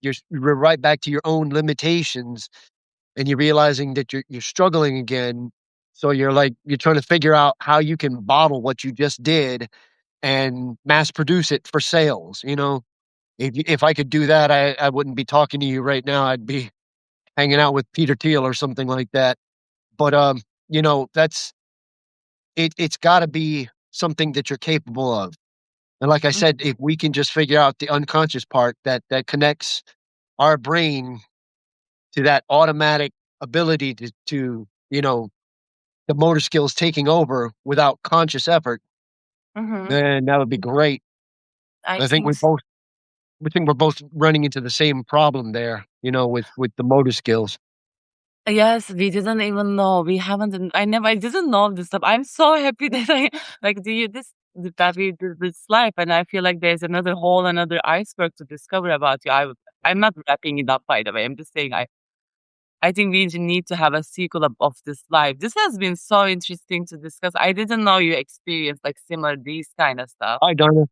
you're right back to your own limitations, and you're realizing that you're struggling again. So you're trying to figure out how you can bottle what you just did and mass produce it for sales. If I could do that, I wouldn't be talking to you right now. I'd be hanging out with Peter Thiel or something like that. But, that's it's gotta be something that you're capable of. And like I mm, said, if we can just figure out the unconscious part that connects our brain to that automatic ability to the motor skills taking over without conscious effort, mhm. then that would be great. I I think think we're both running into the same problem there, with the motor skills. yes, we didn't even know. We haven't. I didn't know this stuff. I'm so happy that I like do you this that we did this life, and I feel like there's another iceberg to discover about you. I'm not wrapping it up, by the way. I'm just saying I think we need to have a sequel of this life. This has been so interesting to discuss. I didn't know you experienced like similar these kind of stuff. Hi, Donna.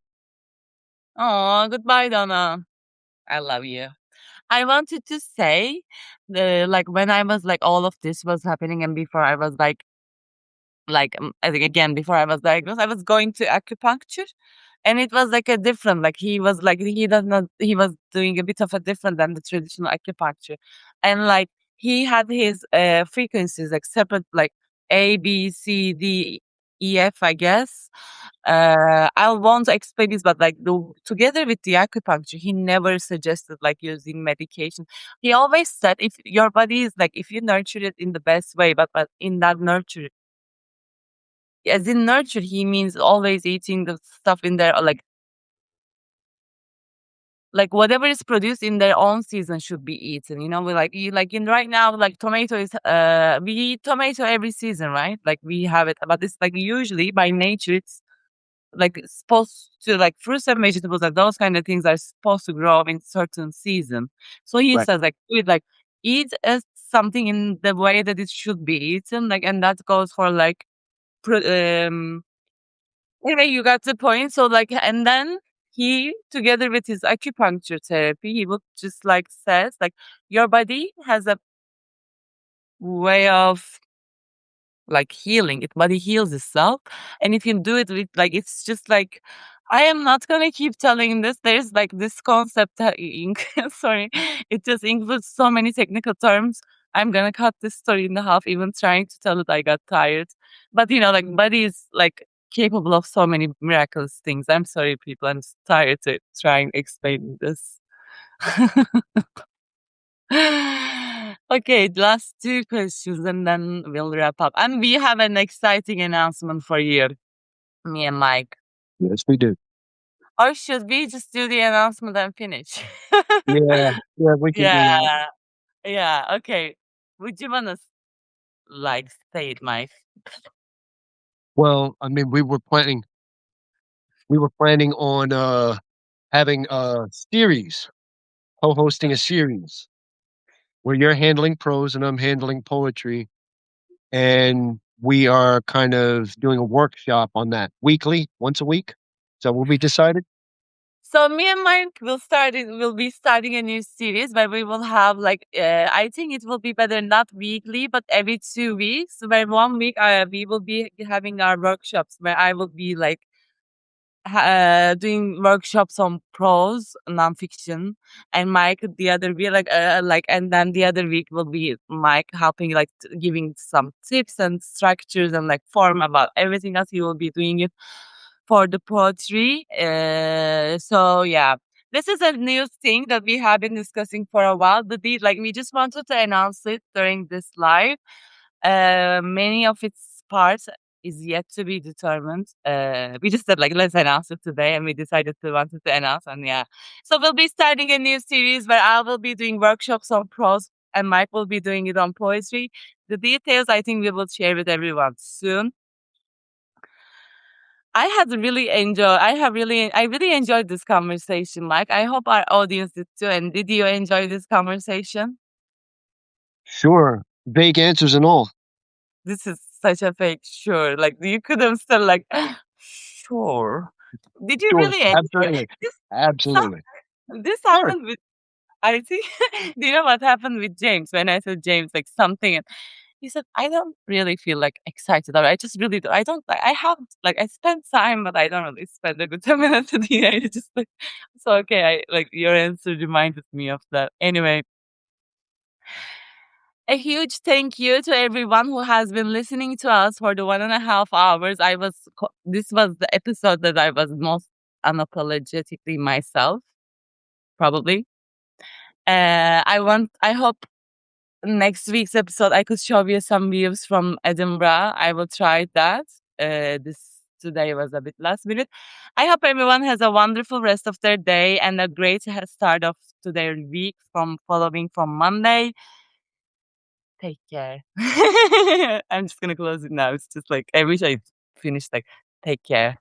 Oh, goodbye, Donna. I love you. I wanted to say the like when I was like all of this was happening and before I was I think again before I was diagnosed, I was going to acupuncture and it was like a different like he was like he does not he was doing a bit of a different than the traditional acupuncture. And like he had his frequencies like separate like A, B, C, D, E, F, I guess. I won't explain this, but like together with the acupuncture, he never suggested like using medication. He always said if your body is like if you nurture it in the best way, but in that nurture, as in nurture, he means always eating the stuff in there, like whatever is produced in their own season should be eaten. You know, we like you like in right now, like tomato is we eat tomato every season, right? Like we have it, but it's like usually by nature it's like supposed to like fruits and vegetables and those kind of things are supposed to grow in certain season. So he Right. says like do it like eat as something in the way that it should be eaten, like and that goes for like anyway, you got the point. So like and then he together with his acupuncture therapy, he would just like says like your body has a way of like healing it body heals itself and if you do it with like it's just like I am not gonna keep telling this there's like this concept that sorry it just includes so many technical terms. I'm gonna cut this story in half even trying to tell it I got tired, but you know like body is like capable of so many miraculous things. I'm sorry people, I'm just tired to trying explaining this. Okay, last two questions and then we'll wrap up. And we have an exciting announcement for you, me and Mike. Yes, we do. Or should we just do the announcement and finish? Yeah, yeah, we can do Yeah, that. yeah, okay. Would you wanna like say it, Mike? Well, I mean, we were planning on, having a series, co-hosting a series where you're handling prose and I'm handling poetry, and we are kind of doing a workshop on that weekly, once a week. So will be decided? So me and Mike will be starting a new series where we will have like I think it will be better not weekly but every 2 weeks. Where 1 week we will be having our workshops where I will be like doing workshops on prose, nonfiction, and Mike the other week, and then the other week will be Mike helping, like giving some tips and structures and like form about everything else. He will be doing it for the poetry. So yeah, this is a new thing that we have been discussing for a while. Like we just wanted to announce it during this live. Many of its parts is yet to be determined. We just said like let's announce it today, and we decided to wanted to announce, and yeah. So we'll be starting a new series where I will be doing workshops on prose, and Mike will be doing it on poetry. The details I think we will share with everyone soon. I really enjoyed this conversation, Mike. I hope our audience did too. And did you enjoy this conversation? Sure. Vague answers and all. This is such a fake sure. Like you could have said like sure. Did you Sure. really enjoy Absolutely. this? some- Absolutely. This Sure. happened with I think do you know what happened with James when I said James like something and he said, I don't really feel like excited or I just really do I don't I have like I spend time but I don't really spend a good 10 minutes a day. I just like so okay, I like your answer reminded me of that. Anyway, a huge thank you to everyone who has been listening to us for the 1.5 hours. This was the episode that I was most unapologetically myself, probably. I hope next week's episode I could show you some views from Edinburgh. I will try that. This today was a bit last minute. I hope everyone has a wonderful rest of their day and a great start of to their week from following from Monday. Take care. I'm just gonna close it now. It's just like I wish I finished like take care.